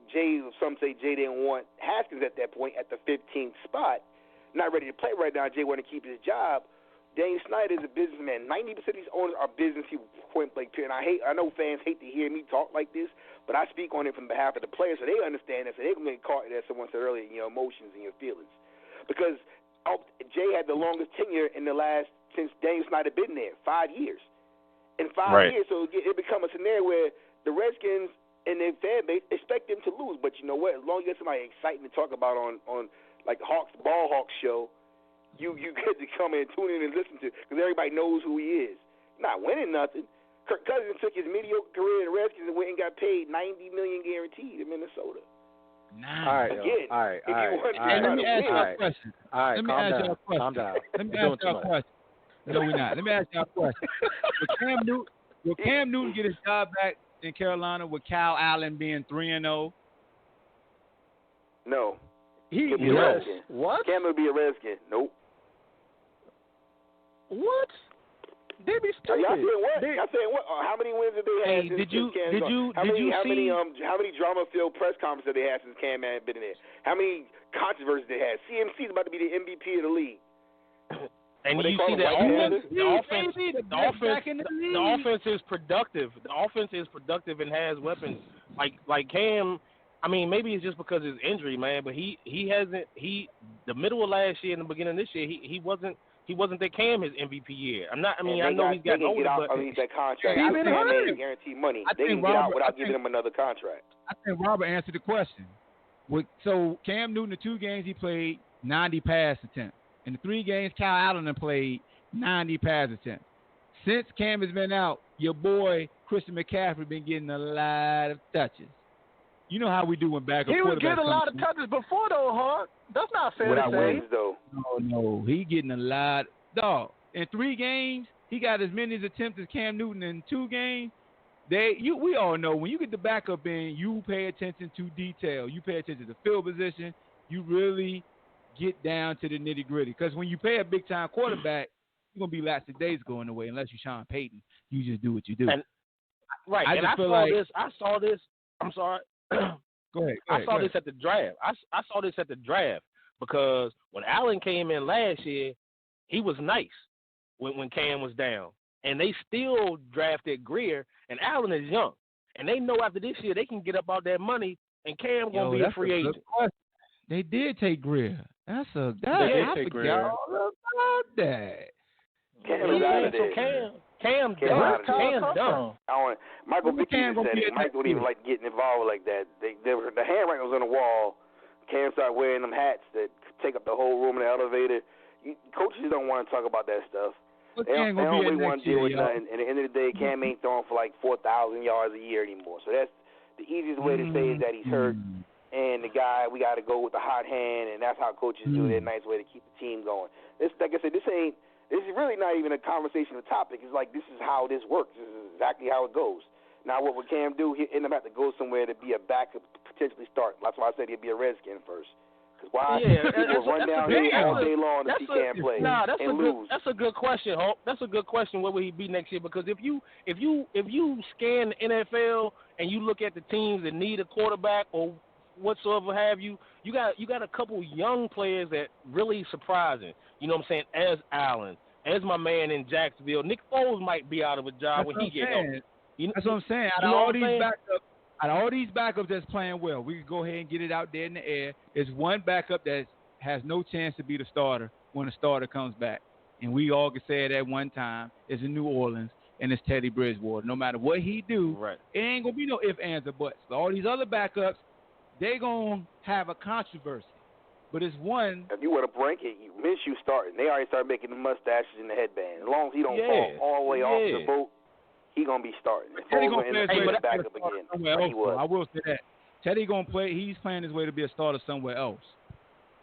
H: some say Jay didn't want Haskins at that point at the 15th spot, not ready to play right now. Jay wanted to keep his job. Daniel Snyder is a businessman. 90% of these owners are business people, point blank period. I know fans hate to hear me talk like this, but I speak on it from behalf of the players so they understand that, so they can get caught, as someone said earlier, in your emotions and your feelings. Because Jay had the longest tenure since Daniel Snyder been there, 5 years. In 5 years, so it become a scenario where the Redskins and their fan base expect them to lose. But you know what? As long as you get somebody exciting to talk about on like Hawks BallHawk show, you get to come in and tune in and listen to, because everybody knows who he is. Not winning nothing. Kirk Cousins took his mediocre career in the Redskins and went and got paid $90 million guaranteed in Minnesota.
C: Nah.
H: Let me ask you a question.
C: Let me ask you a question. No, we're not. Let me ask you a question. Will Cam Newton get his job back in Carolina with Kyle Allen being 3-0?
H: No.
D: He
H: be a
D: Redskin. What?
H: Cam will be a Redskin. Nope.
D: What? They be stupid.
H: Y'all saying what? How many wins have they had since Cam? How many drama-filled press conferences have they had since Cam had been in there? How many controversies they had? CMC is about to be the MVP of the league.
G: And you see that the offense is productive. The offense is productive and has weapons. Like Cam, I mean, maybe it's just because of his injury, man. But he hasn't. The middle of last year and the beginning of this year, he wasn't that Cam his MVP year. I know he's got older, but
H: that contract. Cam ain't guaranteed money. They can get out without giving him another contract.
C: I think Robert answered the question. So Cam Newton, the 2 games he played, 90 pass attempts. In the 3 games Kyle Allen played, 90 pass attempts. Since Cam has been out, your boy Christian McCaffrey been getting a lot of touches. You know how we do when backup quarterbacks.
D: He was getting a lot of touches before, though, Hart. That's not fair to say.
H: Wins, though.
C: No, he getting a lot. Dog, in 3 games, he got as many attempts as Cam Newton in 2 games. We all know when you get the backup in, you pay attention to detail. You pay attention to field position. You really get down to the nitty gritty. Because when you pay a big time quarterback, you're gonna be lots of days going away unless you're Sean Payton. You just do what you do.
G: And I saw this. I'm sorry.
C: Go ahead.
G: I saw this at the draft. I saw this at the draft because when Allen came in last year, he was nice when Cam was down, and they still drafted Greer. And Allen is young, and they know after this year they can get up out that money, and Cam gonna be a free agent.
C: They did take Greer. I forgot all about that.
H: Cam done. Michael Vick said it. Mike don't even like getting involved like that. The handwriting was on the wall. Cam started wearing them hats that take up the whole room in the elevator. Coaches don't want to talk about that stuff. They don't really want to deal with nothing. And at the end of the day, Cam ain't throwing for like 4,000 yards a year anymore. So that's the easiest way to say is that he's hurt. And the guy, we got to go with the hot hand, and that's how coaches do it. A nice way to keep the team going. This, like I said, this is really not even a conversational topic. It's like this is how this works. This is exactly how it goes. Now, what would Cam do? He'd end up having to go somewhere to be a backup, potentially start. That's why I said he'd be a Redskin first. Because why? People run down here all day long to see Cam play and lose.
G: That's a good question, Hope. That's a good question. Where will he be next year? Because if you scan the NFL and you look at the teams that need a quarterback or whatsoever have you, you got a couple young players that really surprising. You know what I'm saying? As Allen, as my man in Jacksonville, Nick Foles might be out of a job when he gets home.
C: That's what I'm saying. Out of all these backups that's playing well, we can go ahead and get it out there in the air. It's one backup that has no chance to be the starter when the starter comes back. And we all can say it at one time. It's in New Orleans, and it's Teddy Bridgewater. No matter what he do, it ain't going to be no ifs, ands, or buts. So all these other backups, they going to have a controversy. But it's one.
H: If you were to break it, Minshew starting. They already started making the mustaches and the headband. As long as he don't fall all the way off the boat, he going to be starting.
C: Teddy going to play his way to back up again. I will say that. Teddy going to play. He's playing his way to be a starter somewhere else.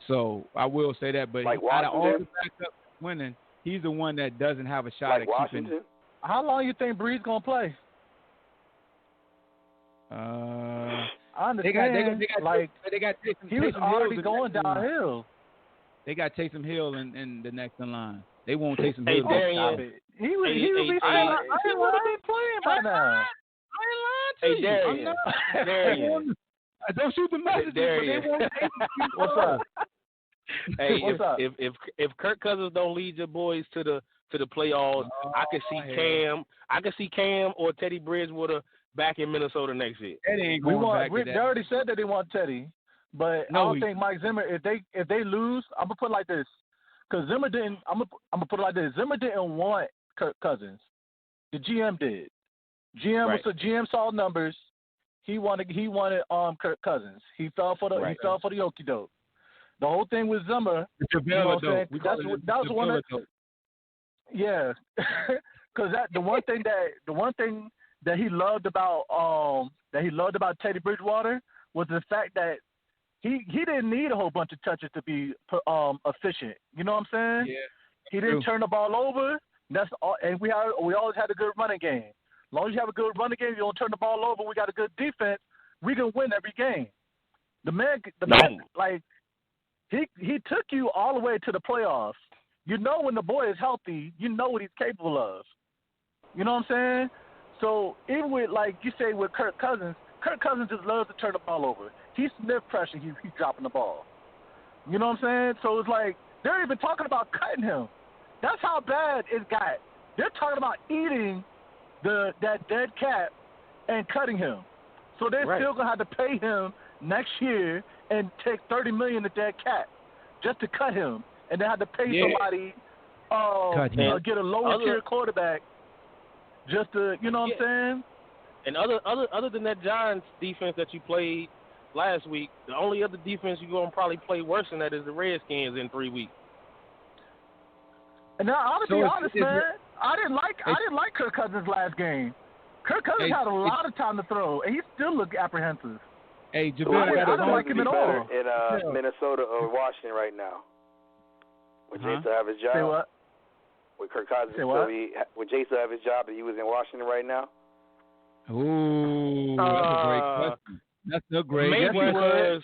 C: So I will say that. But out of all the backups winning, he's the one that doesn't have a shot at keeping.
D: How long you think Breeze gonna play?
C: I
D: understand.
C: They got
D: he was already going downhill.
C: They got Taysom Hill in the next in line. They won't Taysom Hill.
D: He would be playing by now.
C: I ain't lying to you.
G: Darian.
C: Don't shoot the messages, but they won't take them.
G: What's up? Hey, if Kirk Cousins don't lead your boys to the playoffs, I can see Cam or Teddy Bridgewater back in Minnesota next year.
C: Teddy ain't going back to that.
D: They already said that they want Teddy, but I don't think Mike Zimmer. If they lose, I'm gonna put it like this, because Zimmer didn't. I'm gonna put it like this. Zimmer didn't want Kirk Cousins. The GM did. GM saw numbers. He wanted Kirk Cousins. He fell for the okie doke. The whole thing with Zimmer, you know what I'm saying? That was one of because the one thing that he loved about Teddy Bridgewater was the fact that he didn't need a whole bunch of touches to be efficient. You know what I'm saying?
C: Yeah.
D: He didn't turn the ball over. That's all, and we always had a good running game. As long as you have a good running game, you don't turn the ball over. We got a good defense. We can win every game. The man, like he took you all the way to the playoffs. You know when the boy is healthy, you know what he's capable of. You know what I'm saying? So even with, like you say, with Kirk Cousins just loves to turn the ball over. He sniff pressure, he's dropping the ball. You know what I'm saying? So it's like they're even talking about cutting him. That's how bad it got. They're talking about eating that dead cat and cutting him. So they're still gonna have to pay him next year and take $30 million a dead cat just to cut him, and they have to pay somebody get a lower tier quarterback just to, you know what I'm saying?
G: And other than that Giants defense that you played last week, the only other defense you're gonna probably play worse than that is the Redskins in 3 weeks.
D: And now, to be honest, man, I didn't like Kirk Cousins last game. Kirk Cousins had a lot of time to throw, and he still looked apprehensive.
C: Hey, Javale,
D: I don't like him at all.
H: In Minnesota or Washington right now, would Jay still have his job?
D: Say what?
H: Would Kirk Cousins would Jay still have his job if he was in Washington right now?
C: Ooh, that's a great question. That's a great question.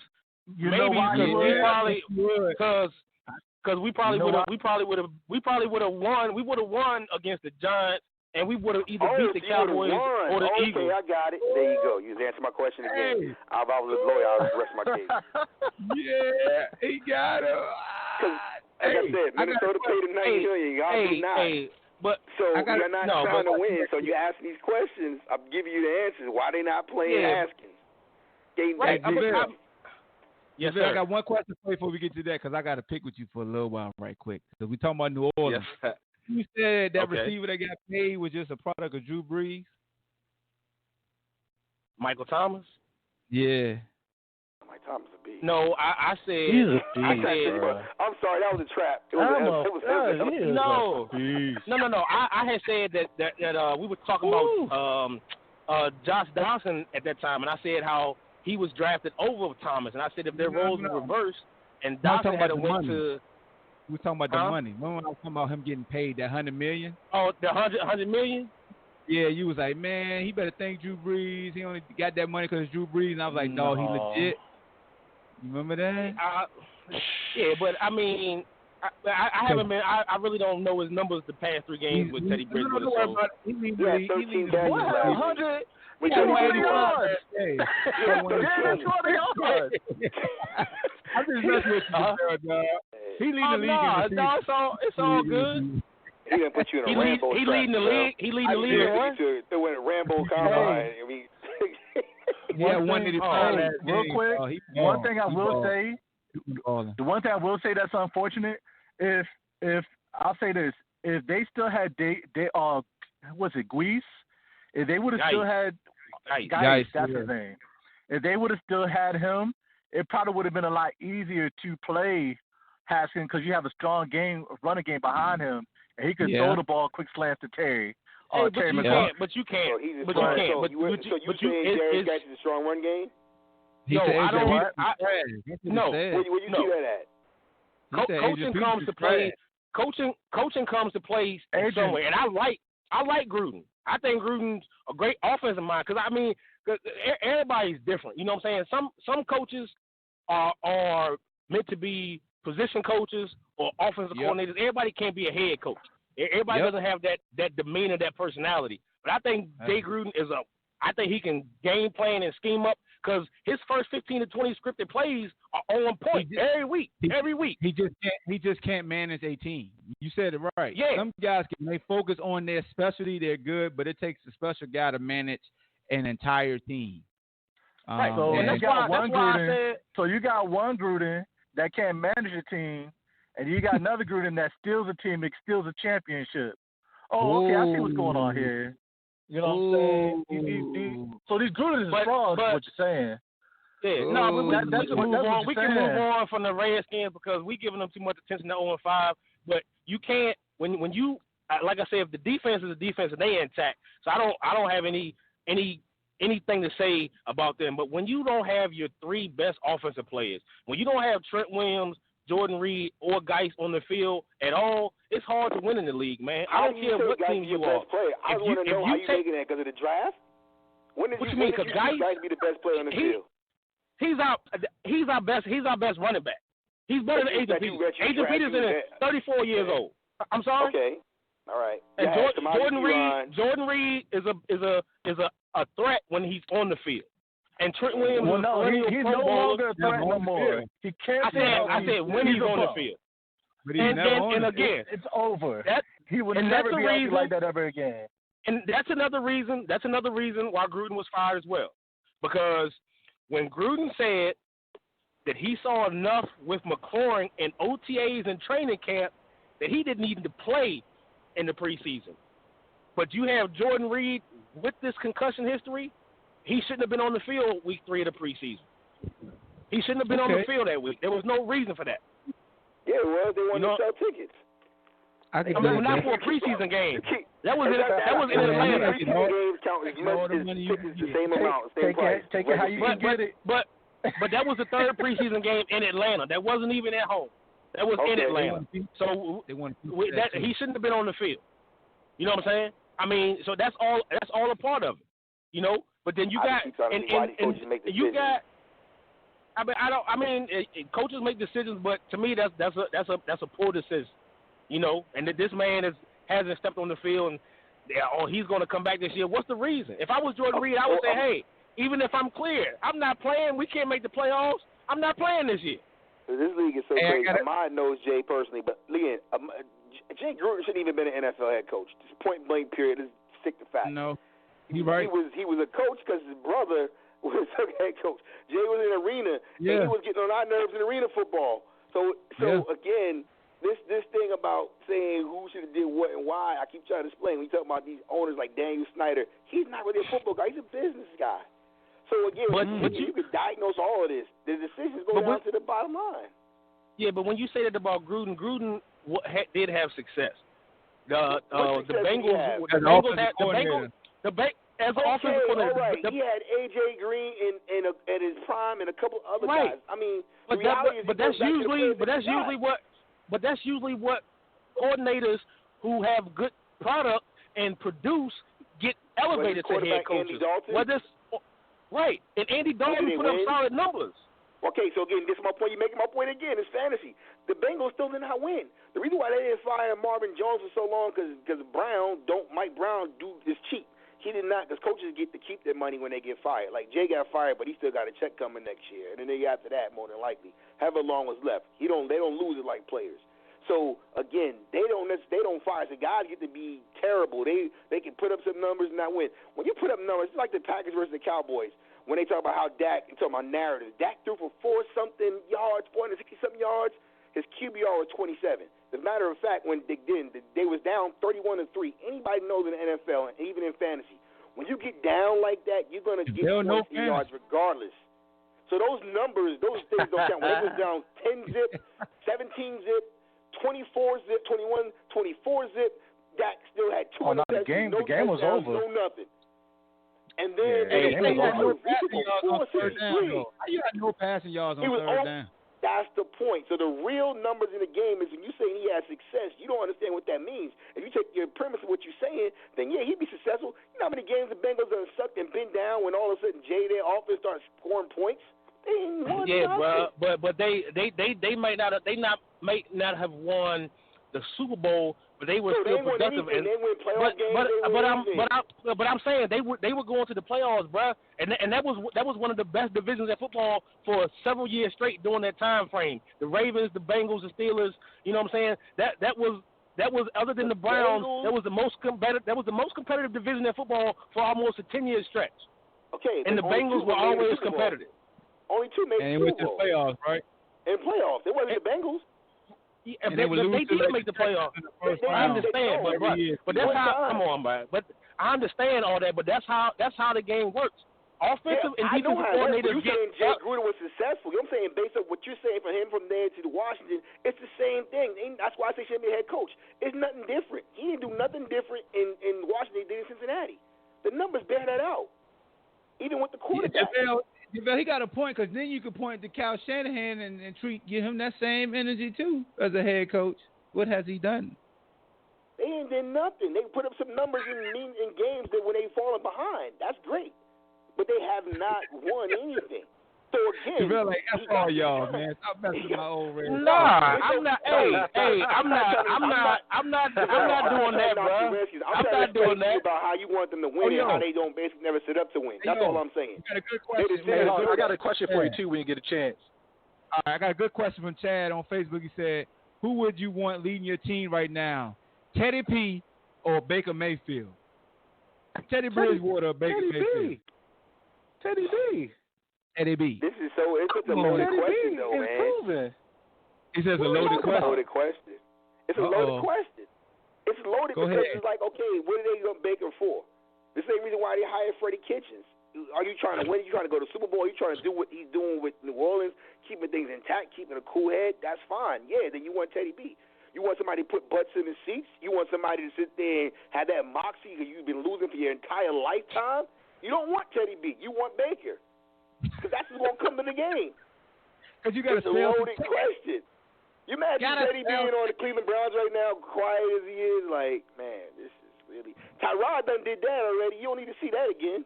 G: Because we probably would have won. We would have won against the Giants, and we would have either beat the Cowboys or the Eagles.
H: Okay, I got it. There you go. You answered my question again. If I was a lawyer, I would rest my case.
C: Yeah, he got it.
H: Like I said, Minnesota paid him $90 million. Y'all do not. So you're not trying to win. So you ask these questions. I'm giving you the answers. Why they not playing Haskins?
C: Yes, sir. I got one question for you before we get to that, because I got to pick with you for a little while right quick. Because we talking about New Orleans.
G: Yes.
C: You said that receiver that got paid was just a product of Drew Brees?
G: Michael Thomas?
C: Yeah.
H: Mike Thomas a beast.
G: No, I said.
D: He's a beast.
H: I'm sorry, that was a trap.
G: No. I had said that we were talking about Josh Dawson at that time, and I said how he was drafted over Thomas, and I said if their roles were reversed and Dawson had went to.
C: We were talking about the money. Remember when I was talking about him getting paid that $100 million?
G: Oh, the $100 million?
C: Yeah, you was like, man, he better thank Drew Brees. He only got that money because it's Drew Brees. And I was like, no, he legit. You remember that?
G: Yeah, but I mean, I haven't been. I really don't know his numbers the past 3 games with Teddy Bridgewater.
C: He leads the
D: 100.
H: We
D: got
H: 20
D: yards.
C: I'm just messing with you, dog. He leading the league.
G: No, it's all good.
H: He gonna put you in a Rambo
G: He leading the league. He leading the league.
H: Throw in a Rambo combine. I mean,
C: yeah, 185.
D: Real quick, one thing I will say, the one thing I will say that's unfortunate, if I'll say this, if they still had was it Guice? If they would have still had Guice, that's his name. If they would have still had him, it probably would have been a lot easier to play Haskins because you have a strong running game behind him, and he could throw the ball quick slants to Terry.
G: But you can't. But you can't.
H: So you saying Darius Guice is a strong run game?
G: No, I don't. No.
H: Where you see that at?
G: Coaching comes to play. Coaching comes to play in some way, and I like Gruden. I think Gruden's a great offensive mind because everybody's different. You know what I'm saying? Some coaches are meant to be position coaches or offensive coordinators. Everybody can't be a head coach. Everybody doesn't have that demeanor, that personality. But I think Jay Gruden I think he can game plan and scheme up because his first 15 to 20 scripted plays are on point every week.
C: He just can't manage a team. You said it right.
G: Yeah.
C: Some guys they focus on their specialty, they're good, but it takes a special guy to manage an entire team.
G: Right.
D: So you got one Gruden that can't manage a team, and you got another Gruden that steals a team, that steals a championship. Oh, okay, I see what's going on here. You know what I'm saying? So these Gruden is frauds, what you're saying.
G: Yeah, no, but we can move on from the Redskins because we're giving them too much attention to 0-5. But you can't when you like I said, if the defense is a defense and they intact, so I don't have anything to say about them. But when you don't have your three best offensive players, when you don't have Trent Williams, Jordan Reed, or Guice on the field at all, it's hard to win in the league, man. I don't care what team you are.
H: I want to know how you taking that because of the draft. When did you mean? Because Guice be the best player on the field.
G: He's our best running back. He's better than Adrian Peterson. Adrian Peterson is 34 years old. I'm sorry.
H: Okay. All right.
G: And Jordan Reed is a threat when he's on the field. And Trent Williams
D: he's no longer a threat no more. He can't.
G: I said when he's on the field.
C: But and
G: again,
D: it's over. He will never be acting like that ever again.
G: And that's another reason why Gruden was fired as well. Because when Gruden said that he saw enough with McLaurin in OTAs and training camp that he didn't need to play in the preseason. But you have Jordan Reed with this concussion history, he shouldn't have been on the field week 3 of the preseason. He shouldn't have been on the field that week. There was no reason for that.
H: Yeah, well, they wanted to sell tickets.
C: I
G: mean, not for a preseason game. That was in Atlanta.
H: Preseason games count as much as tickets, the same amount, same price.
D: Take it how you can get it.
G: But that was the third preseason game in Atlanta. That wasn't even at home. That was in Atlanta. So he shouldn't have been on the field. You know what I'm saying? I mean, so that's all a part of it. You know, but then you got coaches make decisions, but to me that's a poor decision. You know, and that this man hasn't stepped on the field and he's going to come back this year. What's the reason? If I was Jordan Reed, I would say, hey, even if I'm clear, I'm not playing. We can't make the playoffs. I'm not playing this year.
H: This league is so crazy. Ahmad knows Jay personally, but Leon, Jay Gruden shouldn't even been an NFL head coach. Just point blank period. Let's stick to facts.
C: No, you're right.
H: He was a coach because his brother was a head coach. Jay was in arena, and he was getting on our nerves in arena football. So again, this thing about saying who should have did what and why, I keep trying to explain. We talk about these owners like Daniel Snyder. He's not really a football guy. He's a business guy. So again, you could diagnose all of this. The decisions go down to the bottom line.
G: Yeah, but when you say that about Gruden did have success. The Bengals as an offensive coordinator.
H: All right. He had A.J. Green at his prime and a couple other guys. I mean,
G: that's usually what coordinators who have good product and produce get elevated to head coaches. Right, and Andy Dalton put up solid numbers.
H: Okay, so again, this is my point. You're making my point again. It's fantasy. The Bengals still did not win. The reason why they didn't fire Marvin Jones for so long because Mike Brown is cheap. He did not, because coaches get to keep their money when they get fired. Like Jay got fired, but he still got a check coming next year, and then they got to that more than likely. However long was left, they don't lose it like players. So again, they don't fire. So guys get to be terrible. They can put up some numbers and not win. When you put up numbers, it's like the Packers versus the Cowboys. When they talk about how Dak, you talking about narratives. Dak threw for 4-something yards, 460-something yards. His QBR was 27. As a matter of fact, when they was down 31-3. Anybody knows in the NFL and even in fantasy, when you get down like that, you're gonna get 20 yards regardless. So those numbers, those things don't count. When they was down 10-zip, 17-zip. 24-zip, 21, 24-zip. Dak still had 2 interceptions.
D: The game was over.
H: No nothing. And then
C: How you got no passing yards on third down?
H: That's the point. So the real numbers in the game is when you say he has success, you don't understand what that means. If you take your premise of what you're saying, then yeah, he'd be successful. You know how many games the Bengals have sucked and been down when all of a sudden their offense starts scoring points?
G: But they might not have won the Super Bowl, but they were still productive.
H: They win playoff games.
G: But I'm saying they were going to the playoffs, bro, and that was one of the best divisions in football for several years straight during that time frame. The Ravens, the Bengals, the Steelers. You know what I'm saying? That was other than the Browns. That was the most competitive division in football for almost a 10-year stretch.
H: Okay,
G: and the Bengals were always competitive.
H: Only 2 made
C: the Super Bowl. And went to the playoffs, right?
H: In playoffs. It wasn't the Bengals.
G: Yeah, they did make the playoffs. I understand, but that's how. Come on, man. But I understand all that. But that's how the game works. Offensive and defensive coordinators.
H: You saying Jay Gruden was successful? I'm saying based on what you're saying from him from there to the Washington, it's the same thing. That's why I say he shouldn't be a head coach. It's nothing different. He didn't do nothing different in Washington than he did in Cincinnati. The numbers bear that out. Even with the quarterback.
C: Yeah, he got a point, because then you could point to Kyle Shanahan and give him that same energy too as a head coach. What has he done?
H: They ain't done nothing. They put up some numbers in games that when they falling behind. That's great, but they have not won anything. So again,
C: like that's all y'all, man. Stop messing with my old red.
G: Nah, I'm not. I'm not doing that, bro. I'm not doing that.
H: About how you want them to win and how they don't basically never sit up to win. That's all I'm saying.
C: I got a good question.
D: I got a question for you too when you get a chance.
C: All right, I got a good question from Chad on Facebook. He said, "Who would you want leading your team right now, Teddy P or Baker Mayfield?" Teddy Bridgewater or Baker Mayfield?
D: Teddy B.
C: Eddie B.
H: It's a loaded question, though, man.
C: He says a loaded question.
H: It's a loaded question. It's loaded because it's like, okay, what are they going to Baker for? The same reason why they hired Freddie Kitchens. Are you trying to win? Are you trying to go to the Super Bowl? Are you trying to do what he's doing with New Orleans, keeping things intact, keeping a cool head? That's fine. Yeah, then you want Teddy B. You want somebody to put butts in the seats? You want somebody to sit there and have that moxie because you've been losing for your entire lifetime? You don't want Teddy B. You want Baker. Because that's what's going to come to the game.
C: Because you got
H: a loaded question. You imagine Teddy being on the Cleveland Browns right now, quiet as he is, like, man, this is really... Tyrod done did that already. You don't need to see that again.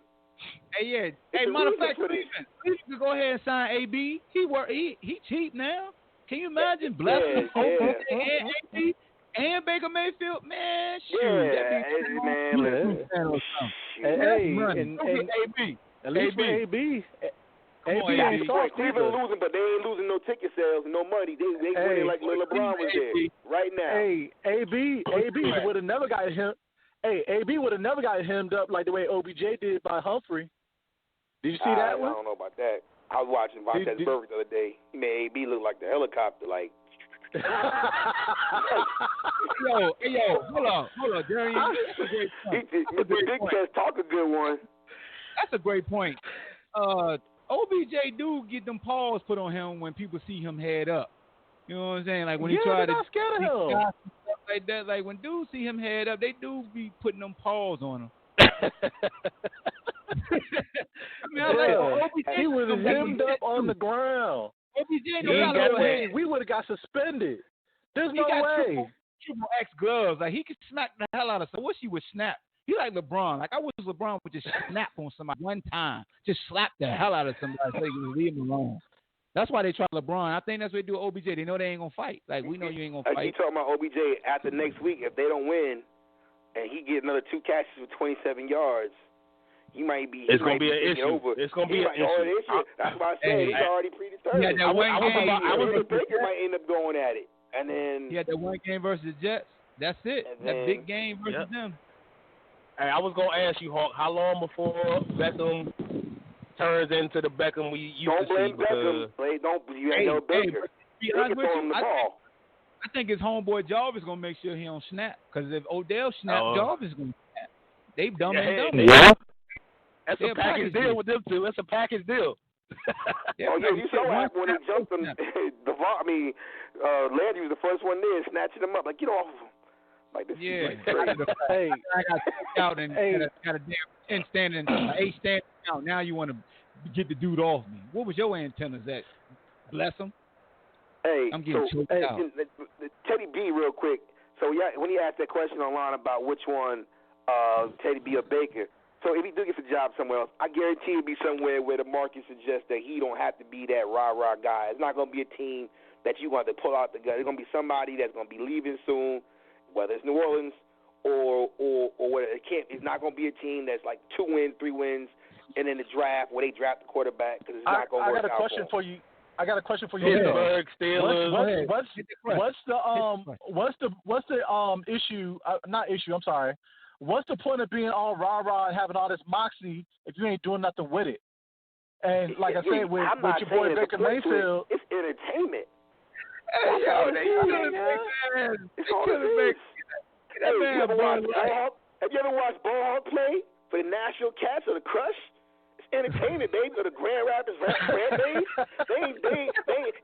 C: Hey, yeah. Hey, matter of fact, Cleveland could go ahead and sign AB. He cheap now. Can you imagine blessing and AB and Baker Mayfield? Man, shoot.
D: AB. At least for AB.
H: Cleveland losing, but they ain't losing no ticket sales, no money. They winning like LeBron was there right now.
D: Hey, AB would have never got him. Hey, AB would have never got hemmed up like the way OBJ did by Humphrey. Did you see that one?
H: I don't know about that. I was watching Vontaze Burfict the other day. He made AB look like the helicopter, like.
C: Yo, hold on, Darian.
H: The big chest talk a good one.
C: That's a great point. OBJ do get them paws put on him when people see him head up. You know what I'm saying? Like when he tried to
D: scared of him.
C: Stuff like that. Like when dudes see him head up, they do be putting them paws on him.
D: He was hemmed up on the ground.
C: OBJ
D: we would have got suspended. There's no way.
C: Triple X gloves. Like he could smack the hell out of someone. I wish he would snap. He like LeBron. Like I wish LeBron would just snap on somebody one time. Just slap the hell out of somebody so they can leave him alone. That's why they try LeBron. I think that's what they do with OBJ. They know they ain't gonna fight. Like we know you ain't gonna fight.
H: You talking about OBJ after next week? If they don't win, and he get another 2 catches for 27 yards, he might be.
G: It's gonna be an issue. It's gonna be an issue.
H: That's why I said he's already predetermined.
C: Baker
H: might end up going at it. And then
C: he had that one game versus the Jets. That's it. That big game versus them.
G: Hey, I was gonna ask you, Hawk, how long before Beckham turns into the Beckham we used
H: don't
G: to see?
H: blame Beckham. You ain't no Baker. Baker throw him the ball.
C: I think his homeboy Jarvis gonna make sure he don't snap. Because if Odell snaps, Jarvis gonna snap. They've done it.
G: Yeah. That's a package deal with them two. That's a package deal.
H: You saw that when he jumped him. Landry was the first one there, snatching him up. Like, get off of him. Like, this is crazy.
C: Hey, I got kicked out and got a damn 10 standing, 8 standing out. Now you want to get the dude off me. What was your antennas at? Bless him.
H: Hey,
C: I'm getting choked out.
H: Teddy B, real quick. So when he asked that question online about which one, Teddy B or Baker. So if he do get the job somewhere else, I guarantee he'll be somewhere where the market suggests that he don't have to be that rah-rah guy. It's not going to be a team that you want to pull out the gun. It's going to be somebody that's going to be leaving soon, whether it's New Orleans or whether it can't. It's not going to be a team that's like 2 wins, 3 wins, and in the draft where they draft the quarterback because it's not going to work out.
D: I got a question for you. I got a question for you.
G: Pittsburgh Steelers.
D: What's the issue? Not issue. I'm sorry. What's the point of being all rah-rah and having all this moxie if you ain't doing nothing with it? And like I said, with your boy Baker Mayfield,
H: it's entertainment.
C: Hey, yo,
H: it's all it is. Have you ever watched BallHawk play for the Nashville Cats or the Crush? It's entertainment, baby. Or the Grand Rapids Red Days. They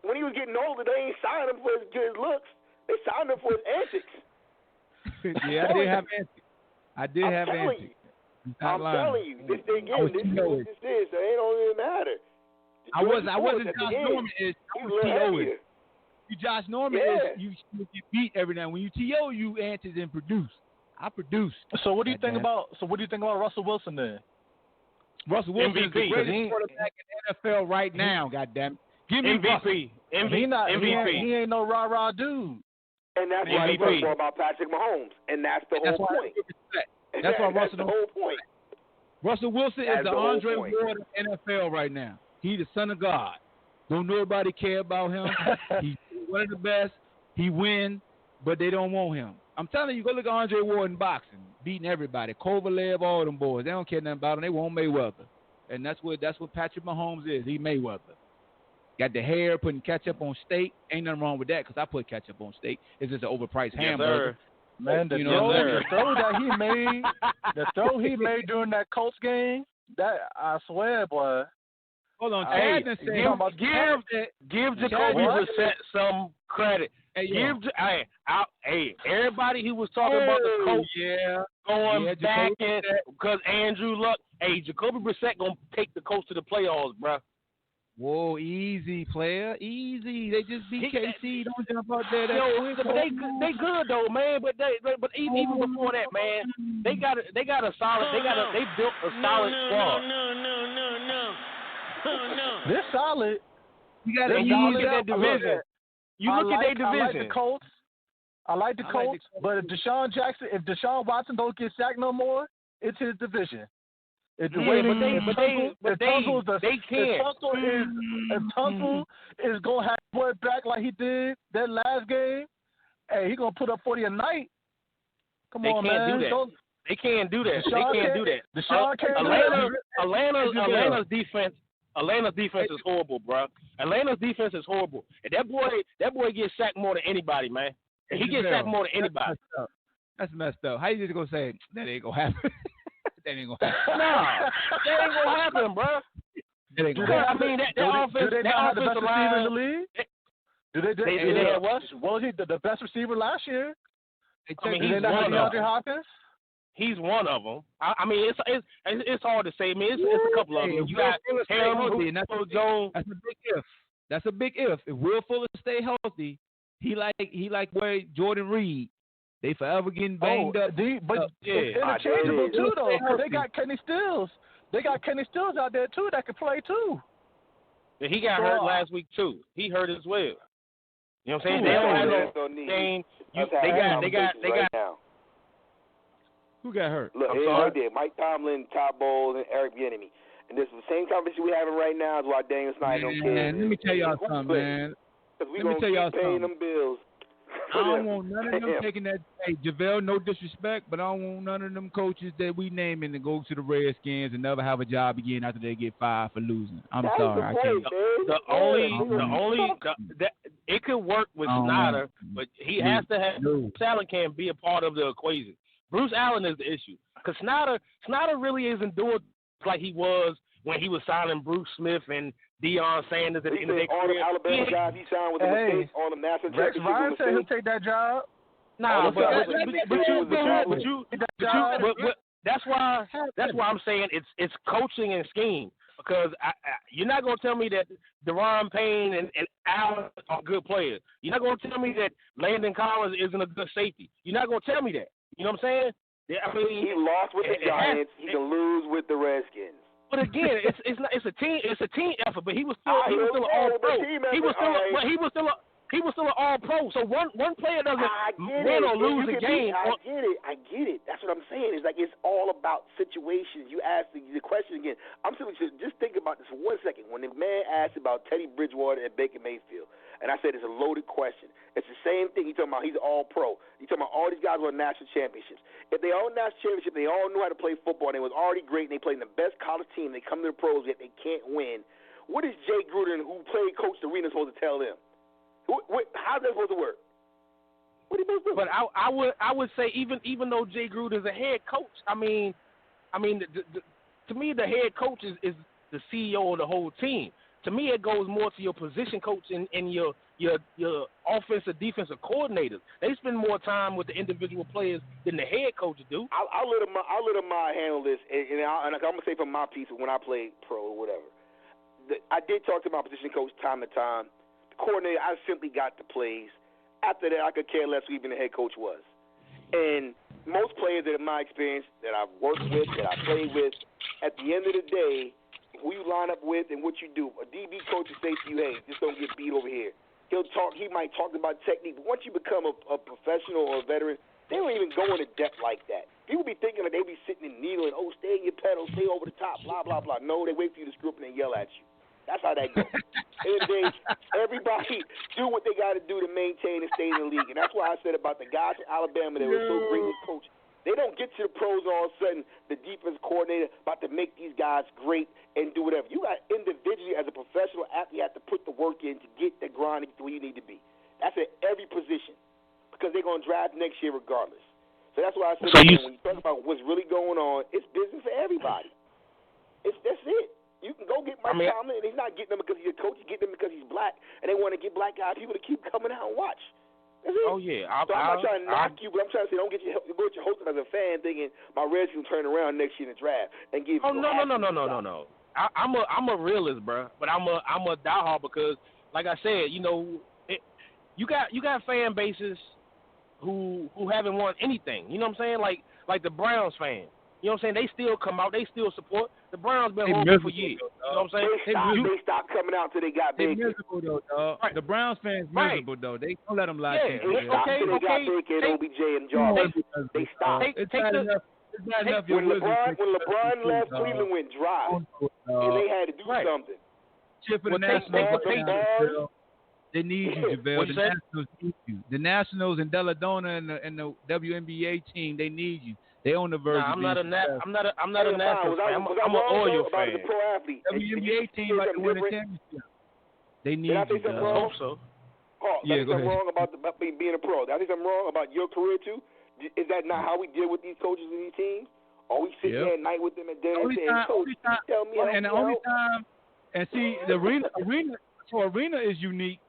H: when he was getting older, they ain't signed him for his good looks. They signed him for his antics.
C: Yeah, I did have antics. I'm telling
H: you, this is what this is. So it don't even matter.
C: I wasn't Josh Norman. I was T.O. You Josh Norman you get beat every now. When you T.O., you answered and produce. I produce.
D: So what do you think about Russell Wilson then?
C: Russell Wilson is the greatest quarterback in the NFL right now. Goddamn, give me
G: MVP.
D: MVP. He ain't no rah-rah dude.
H: And that's why he talks about Patrick Mahomes. And that's the whole point.
C: That's why
H: Russell. The whole point.
C: Russell Wilson is the Andre Ward of NFL right now. He's the son of God. Don't nobody care about him. He's one of the best. He wins, but they don't want him. I'm telling you, go look at Andre Ward in boxing, beating everybody. Kovalev, all them boys. They don't care nothing about him. They want Mayweather. And that's what Patrick Mahomes is. He Mayweather. Got the hair, putting ketchup on steak. Ain't nothing wrong with that because I put ketchup on steak. It's just an overpriced hamburger.
D: Man, the throw that he made during that Colts game, that I sweir, boy.
C: Hold on,
G: give Jacoby Brissett some credit. Everybody who was talking about the coach going back because Andrew Luck. Hey, Jacoby Brissett gonna take the coach to the playoffs, bro.
C: Whoa, easy, player, easy. They just beat KC. Don't jump out there.
G: But they good though, man. But even before that, man, they got a solid. They built a solid squad.
D: No. They're solid.
G: You got to look at that division. Look at their division.
D: I like the Colts. But if Deshaun Watson don't get sacked no more, it's his division. If Tunsil is gonna have boy back like he did that last game, hey, he gonna put up 40 a night. Come on, man.
G: They can't do that.
D: Deshaun can't do that.
G: Atlanta's defense is horrible, bro. Atlanta's defense is horrible. And that boy gets sacked more than anybody, man. And he gets sacked more than anybody.
C: That's messed up. How you just gonna say that ain't gonna happen? That ain't gonna happen.
G: No, that ain't gonna happen, bro.
C: That ain't gonna happen.
G: I mean, that offense,
D: do they not have the best receiver in the league?
G: They have what?
D: Was he the best receiver last year?
G: I mean, he's one of
D: DeAndre Hopkins.
G: He's one of them. I mean, it's hard to say. I mean, it's a couple of them. You got him, Jones.
C: That's a big if. That's a big if. If Will Fuller stay healthy, he like where Jordan Reed. They forever getting banged up.
D: But it's interchangeable too, though. Because they got Kenny Stills. They got Kenny Stills out there too that can play too.
G: Yeah, he got hurt last week too. He hurt as well. You know what I'm saying? They don't have no game. They got.
C: Who got hurt?
H: Look, right there. Mike Tomlin, Todd Bowles, and Eric Bieniemy. And this is the same conversation we're having right now is why Daniel Snyder don't care.
C: Let me tell y'all something, man.
H: Because we're going to keep paying them bills.
C: I don't want none of them taking that. Hey, JaVale, no disrespect, but I don't want none of them coaches that we naming to go to the Redskins and never have a job again after they get fired for losing. I'm sorry, I can't.
G: It could work with Snyder, but he has to have Bruce Allen can't be a part of the equation. Bruce Allen is the issue because Snyder really isn't doing like he was when he was signing Bruce Smith and Deion Sanders at the end of their career.
H: Alabama guys he signed with the mistakes on the national
D: Rex Ryan said he'll take that job.
G: Nah, but that's why I'm saying it's coaching and scheme because you're not gonna tell me that Deron Payne and Allen are good players. You're not gonna tell me that Landon Collins isn't a good safety. You're not gonna tell me that. You know what I'm saying? I mean,
H: he lost with the Giants. He can lose with the Redskins.
G: But again, it's a team effort. But he was still an all pro. He was still an all pro. So one player doesn't win or lose a game.
H: I get it. That's what I'm saying. It's like it's all about situations. You asked the question again. I'm simply just think about this for 1 second. When the man asked about Teddy Bridgewater and Baker Mayfield, and I said it's a loaded question. It's the same thing. He's talking about he's all pro. He's talking about all these guys won national championships. If they all national championship, they all knew how to play football, and they was already great, and they played in the best college team. They come to the pros, yet they can't win. What is Jay Gruden, who coached the arena, supposed to tell them? How's that supposed to work? What are you supposed to do?
G: But I would say even though Jay Gruden is a head coach, I mean, to me the head coach is the CEO of the whole team. To me, it goes more to your position coach and your offensive defensive coordinators. They spend more time with the individual players than the head coaches do.
H: I'll let them handle this, and I'm gonna say from my piece when I played pro or whatever. I did talk to my position coach time to time. The coordinator, I simply got the plays. After that, I could care less who even the head coach was. And most players that in my experience that I've worked with, that I played with, at the end of the day, who you line up with and what you do. A DB coach will say to you, hey, just don't get beat over here. He might talk about technique, but once you become a professional or a veteran, they don't even go into depth like that. People be thinking that they be sitting and needling, stay in your pedal, stay over the top, blah, blah, blah. No, they wait for you to screw up and then yell at you. That's how that goes. And everybody do what they got to do to maintain and stay in the league. And that's why I said about the guys from Alabama that were so great with coaching. They don't get to the pros all of a sudden, the defense coordinator about to make these guys great and do whatever. You got individually as a professional athlete, you have to put the work in to get the grind to get to where you need to be. That's at every position because they're going to draft next year regardless. So that's why I said when you talk about what's really going on, it's business for everybody. That's it. You can go get Mike Tomlin, and he's not getting them because he's a coach. He's getting them because he's black, and they want to get black guys, people to keep coming out and watch. That's it.
G: Oh, yeah.
H: I'm not trying to knock you, but I'm trying to say don't get your hoping as a fan thinking my Redskins turn around next year in the draft and give you
G: no. I'm a realist, bro. But I'm a diehard because, like I said, you got fan bases who haven't won anything. You know what I'm saying? Like the Browns fans. You know what I'm saying? They still come out. They still support. The Browns been horrible for years. You know what I'm saying?
H: They stopped coming out till they got big.
C: They're miserable, though, dog. Right. The Browns fans miserable, though. They don't let them lie to you.
H: They stopped till they got big and OBJ and Jarvis. They stopped.
C: It's bad enough.
H: When LeBron left, Cleveland went dry. And they had to do something.
C: Chip for the Nationals. They need you, JaVale. The Nationals need you. The Nationals and Della Donna and the WNBA team, they need you. They on the verge.
G: I'm not a Nationals fan. I'm an Orioles fan.
C: WNBA team like to win a championship. They need you.
G: I hope so.
H: Did I think something wrong about being a pro? Did I think something wrong about your career too? Is that not how we deal with these coaches and these teams? Are we sitting there at night with them and dinner and saying, "Coach, tell me how?"
C: And the only time, and see, the arena is unique